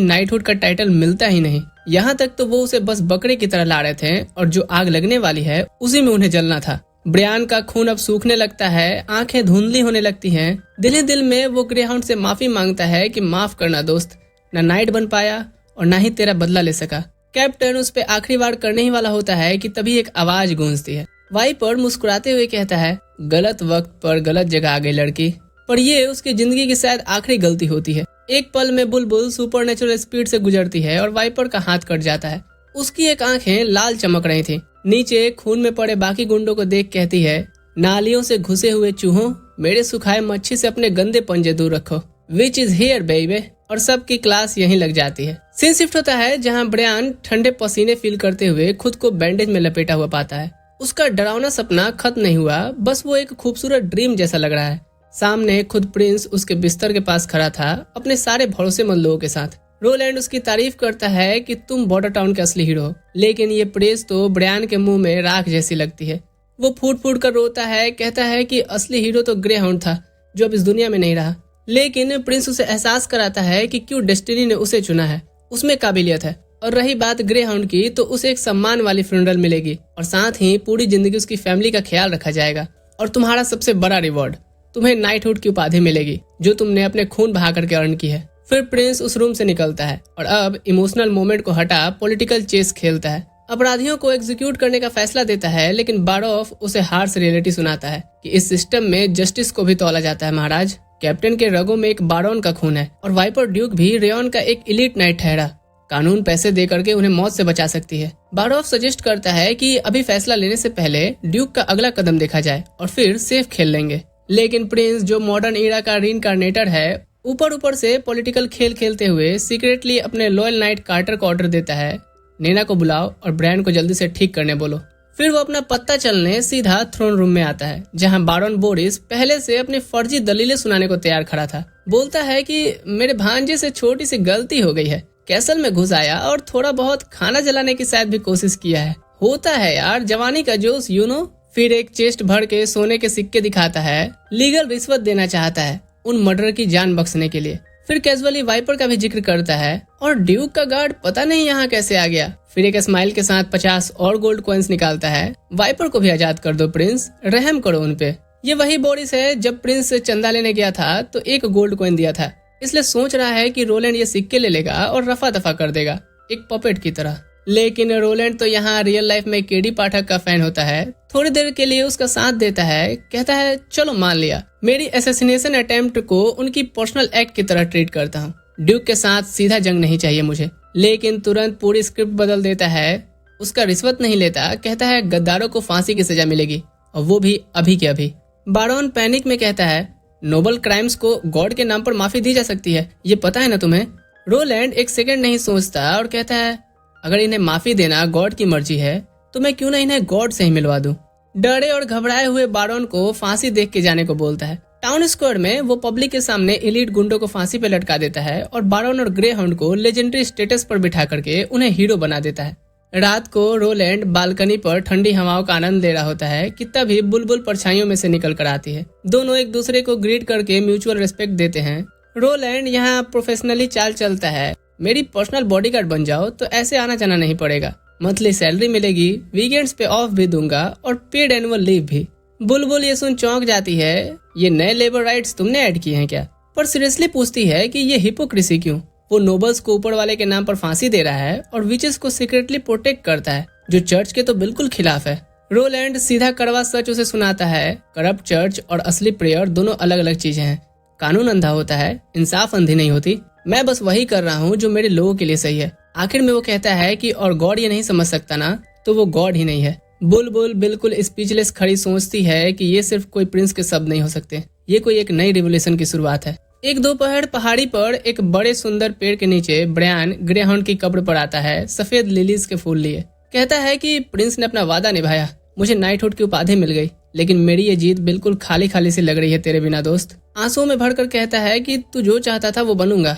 नाइटहुड का टाइटल मिलता ही नहीं। यहाँ तक तो वो उसे बस बकरे की तरह ला रहे थे और जो आग लगने वाली है उसी में उन्हें जलना था। ब्रायन का खून अब सूखने लगता है, आंखें धुंधली होने लगती हैं। दिल ही दिल में वो ग्रे हाउंड से माफी मांगता है कि माफ करना दोस्त, न नाइट बन पाया और न ही तेरा बदला ले सका। कैप्टन उस पे आखिरी बार करने ही वाला होता है कि तभी एक आवाज गूंजती है। वाइपर मुस्कुराते हुए कहता है, गलत वक्त पर गलत जगह आ गई लड़की। पर ये उसकी जिंदगी की शायद आखिरी गलती होती है। एक पल में बुलबुल सुपरनेचुरल स्पीड से गुजरती है और वाइपर का हाथ कट जाता है। उसकी एक आंखें लाल चमक रही थी। नीचे खून में पड़े बाकी गुंडों को देख कहती है, नालियों से घुसे हुए चूहों, मेरे सुखाए मच्छी से अपने गंदे पंजे दूर रखो। Which is here baby. और सबकी क्लास यहीं लग जाती है। सीन शिफ्ट होता है जहाँ ब्रायन ठंडे पसीने फील करते हुए खुद को बैंडेज में लपेटा हुआ पाता है। उसका डरावना सपना खत्म नहीं हुआ, बस वो एक खूबसूरत ड्रीम जैसा लग रहा है। सामने खुद प्रिंस उसके बिस्तर के पास खड़ा था अपने सारे भरोसेमंद लोगों के साथ। रोलैंड उसकी तारीफ करता है कि तुम बॉर्डर टाउन के असली हीरो हो, लेकिन ये प्रेस तो ब्रायन के मुंह में राख जैसी लगती है। वो फूट फूट कर रोता है, कहता है कि असली हीरो तो ग्रे हाउंड था जो अब इस दुनिया में नहीं रहा। लेकिन प्रिंस उसे एहसास कराता है कि क्यों डेस्टिनी ने उसे चुना है, उसमें काबिलियत है। और रही बात ग्रे हाउंड की, तो उसे एक सम्मान वाली फ्यूनरल मिलेगी और साथ ही पूरी जिंदगी उसकी फैमिली का ख्याल रखा जाएगा। और तुम्हारा सबसे बड़ा रिवॉर्ड, तुम्हें नाइटहुड की उपाधि मिलेगी जो तुमने अपने खून बहा करके अर्न की है। फिर प्रिंस उस रूम से निकलता है और अब इमोशनल मोमेंट को हटा पॉलिटिकल चेस खेलता है। अपराधियों को एग्जीक्यूट करने का फैसला देता है, लेकिन बारोफ उसे हार्श रियलिटी सुनाता है कि इस सिस्टम में जस्टिस को भी तौला जाता है महाराज। कैप्टन के रगों में एक बारोन का खून है और वाइपर ड्यूक भी रेयन का एक इलीट नाइट ठहरा। कानून पैसे दे करके उन्हें मौत से बचा सकती है। बारोफ सजेस्ट करता है कि अभी फैसला लेने से पहले ड्यूक का अगला कदम देखा जाए और फिर सेफ खेल लेंगे। लेकिन प्रिंस जो मॉडर्न ईरा का रीइंकार्नेटर है, ऊपर से पॉलिटिकल खेल खेलते हुए सीक्रेटली अपने लॉयल नाइट कार्टर को ऑर्डर देता है, नेना को बुलाओ और ब्रायन को जल्दी से ठीक करने बोलो। फिर वो अपना पत्ता चलने सीधा थ्रोन रूम में आता है, जहां बारोन बोरिस पहले से अपनी फर्जी दलीलें सुनाने को तैयार खड़ा था। बोलता है कि मेरे भांजे से छोटी सी गलती हो गई है, कैसल में घुस आया और थोड़ा बहुत खाना जलाने की शायद भी कोशिश किया है। होता है यार जवानी का जोश, यू नो। फिर एक चेस्ट भर के सोने के सिक्के दिखाता है, लीगल रिश्वत देना चाहता है उन मर्डर की जान बख्शने के लिए। फिर कैजुअली वाइपर का भी जिक्र करता है और ड्यूक का गार्ड पता नहीं यहाँ कैसे आ गया। फिर एक स्माइल के साथ 50 और गोल्ड कॉइन्स निकालता है। वाइपर को भी आजाद कर दो प्रिंस, रहम करो उन पे। ये वही बोरिस है जब प्रिंस से चंदा लेने गया था तो 1 गोल्ड कॉइन दिया था, इसलिए सोच रहा है कि रोलैंड ये सिक्के ले लेगा और रफा दफा कर देगा, एक पपेट की तरह। लेकिन रोलैंड तो यहाँ रियल लाइफ में केडी पाठक का फैन होता है। थोड़ी देर के लिए उसका साथ देता है, कहता है चलो मान लिया, मेरी असैसिनेशन अटेम्प्ट को उनकी पर्सनल एक्ट की तरह ट्रीट करता हूँ। ड्यूक के साथ सीधा जंग नहीं चाहिए मुझे। लेकिन तुरंत पूरी स्क्रिप्ट बदल देता है। उसका रिश्वत नहीं लेता, कहता है गद्दारों को फांसी की सजा मिलेगी और वो भी अभी के अभी। बारोन पैनिक में कहता है नोबल क्राइम्स को गॉड के नाम पर माफी दी जा सकती है, ये पता है ना तुम्हें। रोलैंड एक सेकंड नहीं सोचता और कहता है अगर इन्हें माफी देना गॉड की मर्जी है तो मैं क्यों ना इन्हें गॉड से ही मिलवा दूं। डरे और घबराए हुए बारोन को फांसी देख के जाने को बोलता है। टाउन स्क्वायर में वो पब्लिक के सामने एलीट गुंडों को फांसी पे लटका देता है और बारोन और ग्रे हाउंड को लेजेंडरी स्टेटस पर बिठा करके उन्हें हीरो बना देता है। रात को रोलैंड बालकनी पर ठंडी हवाओं का आनंद ले रहा होता है कि तभी बुलबुल परछाइयों में से निकल कर आती है। दोनों एक दूसरे को ग्रीट करके म्यूचुअल रिस्पेक्ट देते हैं। रोलैंड यहाँ प्रोफेशनली चाल चलता है, मेरी पर्सनल बॉडीगार्ड बन जाओ तो ऐसे आना जाना नहीं पड़ेगा, मंथली सैलरी मिलेगी, वीकेंड्स पे ऑफ भी दूंगा और पेड एनुअल लीव भी। बुलबुल ये सुन चौंक जाती है, ये नए लेबर राइट्स तुमने ऐड किए हैं क्या? पर सीरियसली पूछती है कि ये हिपोक्रेसी क्यों? वो नोबल्स को ऊपर वाले के नाम पर फांसी दे रहा है और विचेस को सीक्रेटली प्रोटेक्ट करता है, जो चर्च के तो बिल्कुल खिलाफ है। रोलैंड सीधा कड़वा सच उसे सुनाता है, करप्ट चर्च और असली प्रेयर दोनों अलग अलग चीजें हैं। कानून अंधा होता है, इंसाफ अंधी नहीं होती। मैं बस वही कर रहा हूँ जो मेरे लोगों के लिए सही है। आखिर में वो कहता है कि और गॉड ये नहीं समझ सकता ना तो वो गॉड ही नहीं है। बुलबुल बिल्कुल स्पीचलेस खड़ी सोचती है कि ये सिर्फ कोई प्रिंस के शब्द नहीं हो सकते, ये कोई एक नई रिवोल्यूशन की शुरुआत है। एक दोपहर पहाड़ी पर एक बड़े सुंदर पेड़ के नीचे ब्रायन ग्रेहाउंड की कब्र पर आता है, सफेद लिलीज के फूल लिए। कहता है कि प्रिंस ने अपना वादा निभाया, मुझे नाइटहुड की उपाधि मिल गई, लेकिन मेरी ये जीत बिल्कुल खाली खाली सी लग रही है तेरे बिना दोस्त। आंसुओं में भरकर कहता है कि तू जो चाहता था वो बनूंगा,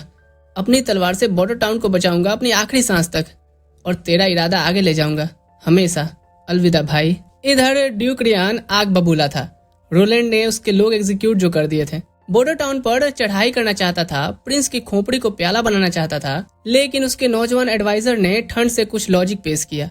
अपनी तलवार से बॉर्डर टाउन को बचाऊंगा अपनी आखिरी सांस तक, और तेरा इरादा आगे ले जाऊंगा हमेशा। अलविदा भाई। इधर ड्यूक रियान आग बबूला था। रोलैंड ने उसके लोग एग्जीक्यूट जो कर दिए थे। बॉर्डर टाउन पर चढ़ाई करना चाहता था, प्रिंस की खोपड़ी को प्याला बनाना चाहता था, लेकिन उसके नौजवान एडवाइजर ने ठंड से कुछ लॉजिक पेश किया।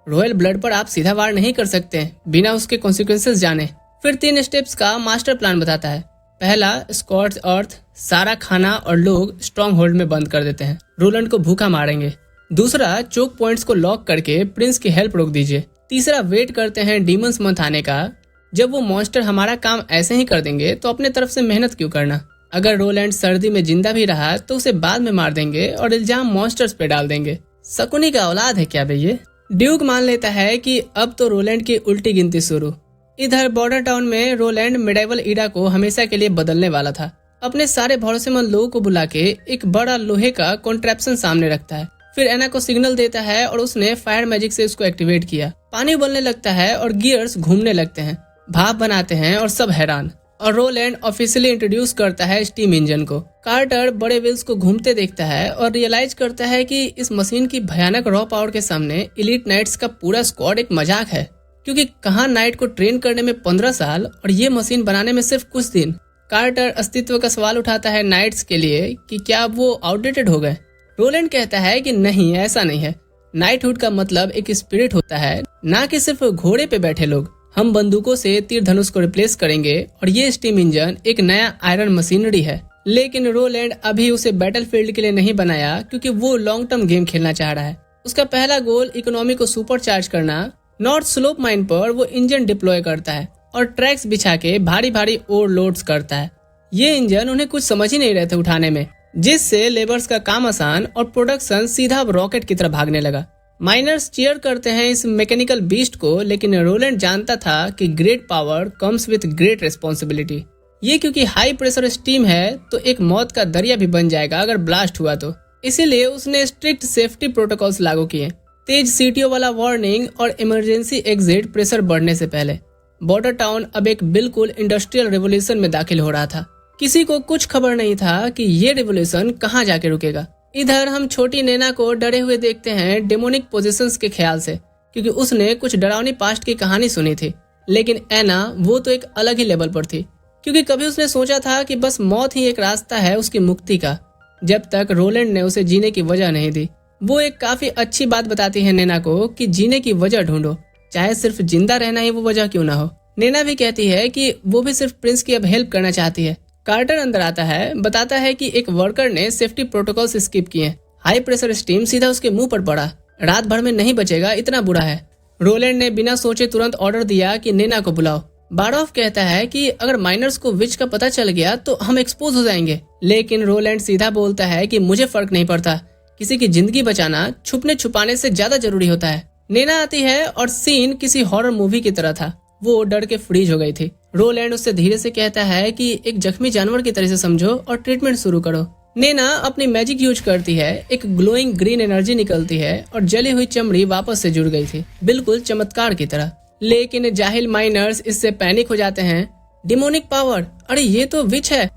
रॉयल ब्लड पर आप सीधा वार नहीं कर सकते बिना उसके कॉन्सिक्वेंसेस जाने। फिर 3 स्टेप्स का मास्टर प्लान बताता है। पहला, स्कॉट्स अर्थ सारा खाना और लोग स्ट्रॉन्ग होल्ड में बंद कर देते हैं, रोलैंड को भूखा मारेंगे। दूसरा, चोक पॉइंट्स को लॉक करके प्रिंस की हेल्प रोक दीजिए। तीसरा, वेट करते हैं डीमंस मंथ आने का, जब वो मॉन्स्टर हमारा काम ऐसे ही कर देंगे तो अपने तरफ से मेहनत क्यों करना। अगर रोलैंड सर्दी में जिंदा भी रहा तो उसे बाद में मार देंगे और इल्जाम मॉन्स्टर्स पे डाल देंगे। शकुनी का औलाद है क्या भैया? ड्यूक मान लेता है कि अब तो रोलैंड की उल्टी गिनती शुरू। इधर बॉर्डर टाउन में रोलैंड मिडाइवल ईरा को हमेशा के लिए बदलने वाला था। अपने सारे भरोसेमंद लोगों को बुला के एक बड़ा लोहे का कॉन्ट्रैप्शन सामने रखता है। फिर एना को सिग्नल देता है और उसने फायर मैजिक से उसको एक्टिवेट किया। पानी उबलने लगता है और गियर्स घूमने लगते हैं, भाप बनाते हैं और सब हैरान। और रोलैंड ऑफिशियली इंट्रोड्यूस करता है स्टीम इंजन को। कार्टर बड़े व्हील्स को घूमते देखता है और रियलाइज करता है कि इस मशीन की भयानक रॉ पावर के सामने एलीट नाइट्स का पूरा स्क्वाड एक मजाक है, क्योंकि कहाँ नाइट को ट्रेन करने में 15 साल और ये मशीन बनाने में सिर्फ कुछ दिन। कार्टर अस्तित्व का सवाल उठाता है नाइट्स के लिए कि क्या वो आउटडेटेड हो गए। रोलैंड कहता है कि नहीं, ऐसा नहीं है। नाइटहुड का मतलब एक स्पिरिट होता है, ना कि सिर्फ घोड़े पे बैठे लोग। हम बंदूकों से तीर धनुष को रिप्लेस करेंगे और ये स्टीम इंजन एक नया आयरन मशीनरी है। लेकिन रोलैंड अभी उसे बैटलफील्ड के लिए नहीं बनाया, क्योंकि वो लॉन्ग टर्म गेम खेलना चाह रहा है। उसका पहला गोल इकोनॉमी को सुपर चार्ज करना। नॉर्थ स्लोप माइन पर वो इंजन डिप्लॉय करता है और ट्रैक्स बिछा के भारी भारी ओवरलोड्स करता है। ये इंजन उन्हें कुछ समझ ही नहीं रहे थे उठाने में, जिससे लेबर्स का काम आसान और प्रोडक्शन सीधा रॉकेट की तरह भागने लगा। माइनर्स चीयर करते हैं इस मैकेनिकल बीस्ट को, लेकिन रोलैंड जानता था कि great power comes with great responsibility. ये क्योंकि हाई प्रेशर स्टीम है तो एक मौत का दरिया भी बन जाएगा अगर ब्लास्ट हुआ तो। इसीलिए उसने स्ट्रिक्ट सेफ्टी प्रोटोकॉल्स लागू किए, तेज सीटियों वाला वार्निंग और इमरजेंसी एग्जिट प्रेशर बढ़ने से पहले। बॉर्डर टाउन अब एक बिल्कुल इंडस्ट्रियल रिवोल्यूशन में दाखिल हो रहा था। किसी को कुछ खबर नहीं था कि ये रिवोल्यूशन कहाँ जाके रुकेगा। इधर हम छोटी नैना को डरे हुए देखते हैं डेमोनिक पोजीशंस के ख्याल से, क्योंकि उसने कुछ डरावनी पास्ट की कहानी सुनी थी। लेकिन एना वो तो एक अलग ही लेवल पर थी, क्योंकि कभी उसने सोचा था कि बस मौत ही एक रास्ता है उसकी मुक्ति का, जब तक रोलैंड ने उसे जीने की वजह नहीं दी। वो एक काफी अच्छी बात बताती है नैना को कि जीने की वजह ढूंढो, चाहे सिर्फ जिंदा रहना ही वो वजह क्यों ना हो। नैना भी कहती है कि वो भी सिर्फ प्रिंस की अब हेल्प करना चाहती है। कार्टर अंदर आता है, बताता है कि एक वर्कर ने सेफ्टी प्रोटोकॉल्स स्किप किए। हाई प्रेशर स्टीम सीधा उसके मुंह पर पड़ा, रात भर में नहीं बचेगा, इतना बुरा है। रोलैंड ने बिना सोचे तुरंत ऑर्डर दिया कि नैना को बुलाओ। बारॉफ कहता है कि अगर माइनर्स को विच का पता चल गया तो हम एक्सपोज हो जाएंगे, लेकिन रोलैंड सीधा बोलता है कि मुझे फर्क नहीं पड़ता, किसी की जिंदगी बचाना छुपने छुपाने से ज्यादा जरूरी होता है। नैना आती है और सीन किसी हॉरर मूवी की तरह था। वो डर के फ्रीज हो गई थी। रोलैंड उससे धीरे से कहता है कि एक जख्मी जानवर की तरह से समझो और ट्रीटमेंट शुरू करो। नैना अपनी मैजिक यूज करती है, एक ग्लोइंग ग्रीन एनर्जी निकलती है और जली हुई चमड़ी वापस से जुड़ गई थी, बिल्कुल चमत्कार की तरह। लेकिन जाहिल माइनर्स इससे पैनिक हो जाते हैं। डिमोनिक पावर, अरे ये तो विच है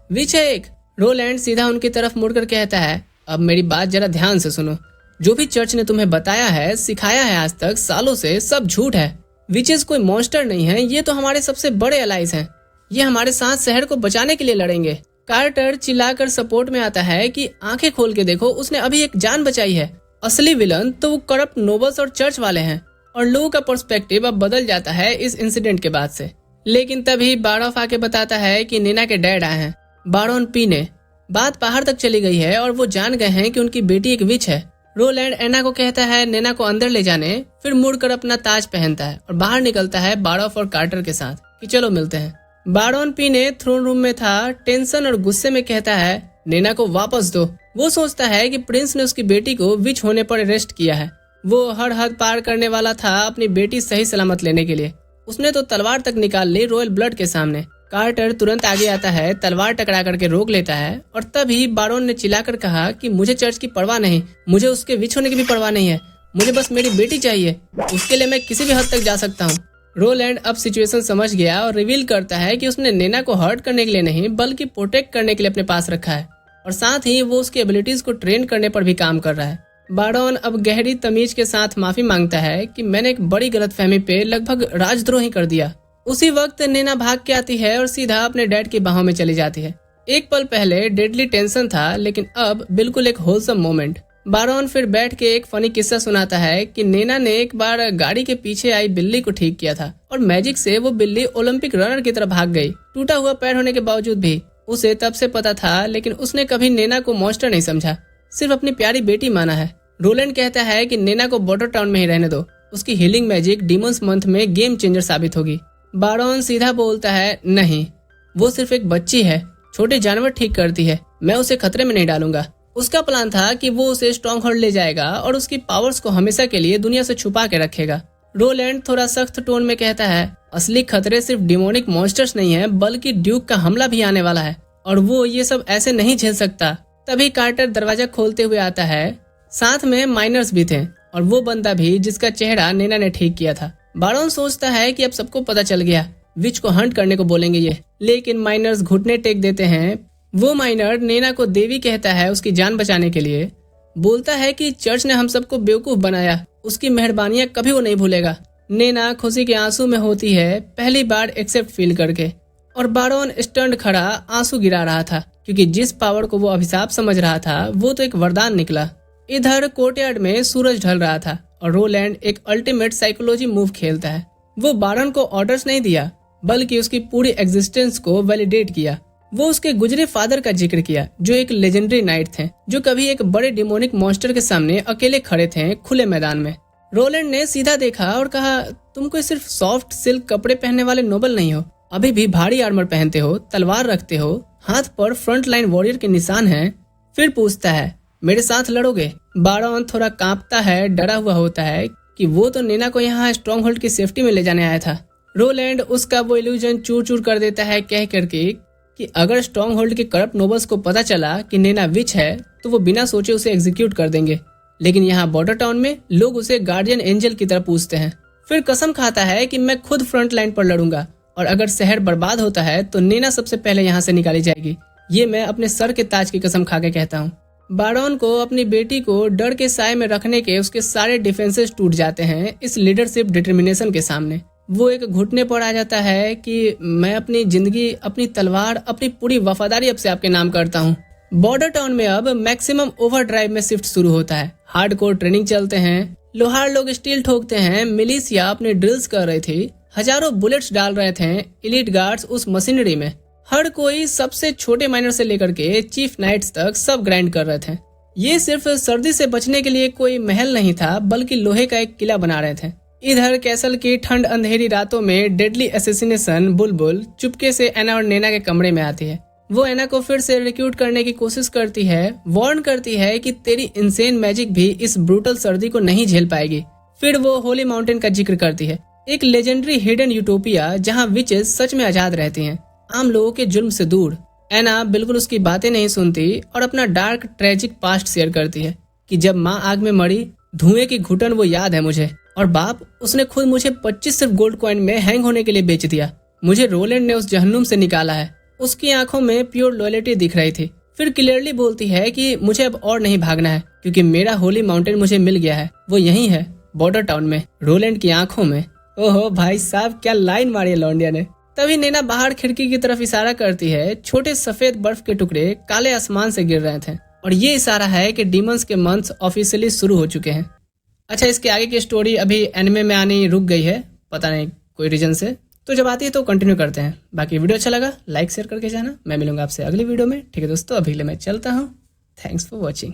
एक। रोलैंड सीधा उनकी तरफ मुड़कर कहता है, अब मेरी बात जरा ध्यान से सुनो। जो भी चर्च ने तुम्हें बताया है, सिखाया है आज तक सालों से, सब झूठ है। विचेस कोई मॉन्स्टर नहीं है, ये तो हमारे सबसे बड़े अलाइज हैं। ये हमारे साथ शहर को बचाने के लिए लड़ेंगे। कार्टर चिल्लाकर सपोर्ट में आता है कि आंखें खोल के देखो, उसने अभी एक जान बचाई है। असली विलन तो वो करप्ट नोबल्स और चर्च वाले हैं। और लोगों का पर्सपेक्टिव अब बदल जाता है इस इंसिडेंट के बाद से। लेकिन तभी बारॉफ आके बताता है कि नैना के डैड आए हैं, बारोन पीने। बात बाहर तक चली गई है और वो जान गए हैं कि उनकी बेटी एक विच है। रोलैंड एना को कहता है नैना को अंदर ले जाने, फिर मुड़कर अपना ताज पहनता है और बाहर निकलता है बारॉफ और कार्टर के साथ कि चलो मिलते हैं। बारोन पीने थ्रोन रूम में था, टेंशन और गुस्से में कहता है नैना को वापस दो। वो सोचता है कि प्रिंस ने उसकी बेटी को विच होने पर अरेस्ट किया है। वो हर हद पार करने वाला था अपनी बेटी सही सलामत लेने के लिए। उसने तो तलवार तक निकाल ली रॉयल ब्लड के सामने। कार्टर तुरंत आगे आता है, तलवार टकरा करके रोक लेता है और तभी बारोन ने चिल्लाकर कहा कि मुझे चर्च की परवाह नहीं, मुझे उसके विच होने की भी परवाह नहीं है, मुझे बस मेरी बेटी चाहिए, उसके लिए मैं किसी भी हद तक जा सकता हूँ। रोलैंड अब सिचुएशन समझ गया और रिवील करता है कि उसने नैना को हर्ट करने के लिए नहीं बल्कि प्रोटेक्ट करने के लिए अपने पास रखा है और साथ ही वो उसकी एबिलिटीज को ट्रेन करने पर भी काम कर रहा है। बारोन अब गहरी तमीज के साथ माफी मांगता है कि मैंने एक बड़ी गलतफहमी पे लगभग राजद्रोही कर दिया। उसी वक्त नैना भाग के आती है और सीधा अपने डैड की बाहों में चली जाती है। एक पल पहले डेडली टेंशन था, लेकिन अब बिल्कुल एक होलसम मोमेंट। बारोन फिर बैठ के एक फनी किस्सा सुनाता है कि नैना ने एक बार गाड़ी के पीछे आई बिल्ली को ठीक किया था और मैजिक से वो बिल्ली ओलंपिक रनर की तरह भाग गई। टूटा हुआ पैर होने के बावजूद भी उसे तब से पता था, लेकिन उसने कभी नैना को मॉन्स्टर नहीं समझा, सिर्फ अपनी प्यारी बेटी माना है। रोलैंड कहता है कि नैना को बॉर्डर टाउन में ही रहने दो, उसकी हीलिंग मैजिक डीमंस मंथ में गेम चेंजर साबित होगी। बारोन सीधा बोलता है नहीं, वो सिर्फ एक बच्ची है, छोटे जानवर ठीक करती है, मैं उसे खतरे में नहीं डालूंगा। उसका प्लान था कि वो उसे स्ट्रॉन्ग होल्ड ले जाएगा और उसकी पावर्स को हमेशा के लिए दुनिया से छुपा के रखेगा। रोलैंड थोड़ा सख्त टोन में कहता है असली खतरे सिर्फ डिमोनिक मॉन्स्टर्स नहीं है, बल्कि ड्यूक का हमला भी आने वाला है और वो ये सब ऐसे नहीं झेल सकता। तभी कार्टर दरवाजा खोलते हुए आता है, साथ में माइनर्स भी थे और वो बंदा भी जिसका चेहरा नैना ने ठीक किया था। बारोन सोचता है कि अब सबको पता चल गया, विच को हंट करने को बोलेंगे ये, लेकिन माइनर्स घुटने टेक देते हैं। वो माइनर नैना को देवी कहता है उसकी जान बचाने के लिए, बोलता है कि चर्च ने हम सबको बेवकूफ बनाया, उसकी मेहरबानियां कभी वो नहीं भूलेगा। नैना खुशी के आंसू में होती है, पहली बार एक्सेप्ट फील करके, और बारोन स्टंड खड़ा आंसू गिरा रहा था क्योंकि जिस पावर को वो अभिशाप समझ रहा था वो तो एक वरदान निकला। इधर कोर्टयार्ड में सूरज ढल रहा था और रोलैंड एक अल्टीमेट साइकोलॉजी मूव खेलता है। वो बारोन को ऑर्डर्स नहीं दिया बल्कि उसकी पूरी एग्जिस्टेंस को वैलिडेट किया। वो उसके गुजरे फादर का जिक्र किया जो एक लेजेंडरी नाइट थे, जो कभी एक बड़े डिमोनिक मॉन्स्टर के सामने अकेले खड़े थे खुले मैदान में। रोलैंड ने सीधा देखा और कहा तुम कोई सिर्फ सॉफ्ट सिल्क कपड़े पहनने वाले नोबल नहीं हो, अभी भी भारी आर्मर पहनते हो, तलवार रखते हो, हाथ पर फ्रंट लाइन वॉरियर के निशान हैं। फिर पूछता है मेरे साथ लड़ोगे? बारोन थोड़ा कांपता है, डरा हुआ होता है कि वो तो नैना को यहाँ स्ट्रॉन्ग होल्ड की सेफ्टी में ले जाने आया था। रोलैंड उसका वो इल्यूजन चूर चूर कर देता है कह करके कि अगर स्ट्रॉन्ग होल्ड के करप्ट नोबल्स को पता चला कि नैना विच है तो वो बिना सोचे उसे एग्जीक्यूट कर देंगे, लेकिन यहाँ बॉर्डर टाउन में लोग उसे गार्डियन एंजल की तरह पूछते हैं। फिर कसम खाता है कि मैं खुद फ्रंट लाइन पर लड़ूंगा और अगर शहर बर्बाद होता है तो नैना सबसे पहले यहाँ से निकाली जाएगी। ये मैं अपने सर के ताज की कसम खा के कहता हूँ। बारोन को अपनी बेटी को डर के साए में रखने के उसके सारे डिफेंसेस टूट जाते हैं इस लीडरशिप डिटर्मिनेशन के सामने। वो एक घुटने पर आ जाता है कि मैं अपनी जिंदगी, अपनी तलवार, अपनी पूरी वफादारी अब से आपके नाम करता हूँ। बॉर्डर टाउन में अब मैक्सिमम ओवरड्राइव में शिफ्ट शुरू होता है। हार्डकोर ट्रेनिंग चलते हैं, लोहार लोग स्टील ठोकते हैं, मिलिशिया अपने ड्रिल्स कर रही थी, हजारों बुलेट्स डाल रहे थे एलीट गार्ड्स उस मशीनरी में। हर कोई सबसे छोटे माइनर से लेकर के चीफ नाइट्स तक सब ग्राइंड कर रहे थे। ये सिर्फ सर्दी से बचने के लिए कोई महल नहीं था बल्कि लोहे का एक किला बना रहे थे। इधर कैसल की ठंड अंधेरी रातों में डेडली असैसिनेशन बुलबुल चुपके से एना और नैना के कमरे में आती है। वो एना को फिर से रिक्रूट करने की कोशिश करती है, वार्न करती है कि तेरी इंसेन मैजिक भी इस ब्रूटल सर्दी को नहीं झेल पाएगी। फिर वो होली माउंटेन का जिक्र करती है, एक लेजेंडरी हिडन यूटोपिया जहाँ विचेस सच में आजाद रहती हैं, आम लोगों के जुल्म से दूर। एना बिल्कुल उसकी बातें नहीं सुनती और अपना डार्क ट्रेजिक पास्ट शेयर करती है कि जब माँ आग में मरी, धुएं की घुटन वो याद है मुझे, और बाप उसने खुद मुझे 25 सिर्फ गोल्ड कॉइन में हैंग होने के लिए बेच दिया। मुझे रोलैंड ने उस जहन्नुम से निकाला है। उसकी आंखों में प्योर लॉयल्टी दिख रही थी। फिर क्लियरली बोलती है कि मुझे अब और नहीं भागना है क्योंकि मेरा होली माउंटेन मुझे मिल गया है, वो यहीं है बॉर्डर टाउन में, रोलैंड की आंखों में। ओहो भाई साहब, क्या लाइन मारी है लौंडिया ने। तभी नैना बाहर खिड़की की तरफ इशारा करती है। छोटे सफेद बर्फ के टुकड़े काले आसमान से गिर रहे थे और ये इशारा है कि डीमंस के मंथ्स ऑफिशियली शुरू हो चुके हैं। अच्छा, इसके आगे की स्टोरी अभी एनिमे में आनी रुक गई है, पता नहीं कोई रीजन से, तो जब आती है तो कंटिन्यू करते हैं। बाकी वीडियो अच्छा लगा लाइक शेयर करके जाना। मैं मिलूंगा आपसे अगली वीडियो में। ठीक है दोस्तों, अभी के लिए मैं चलता हूँ। Thanks for watching.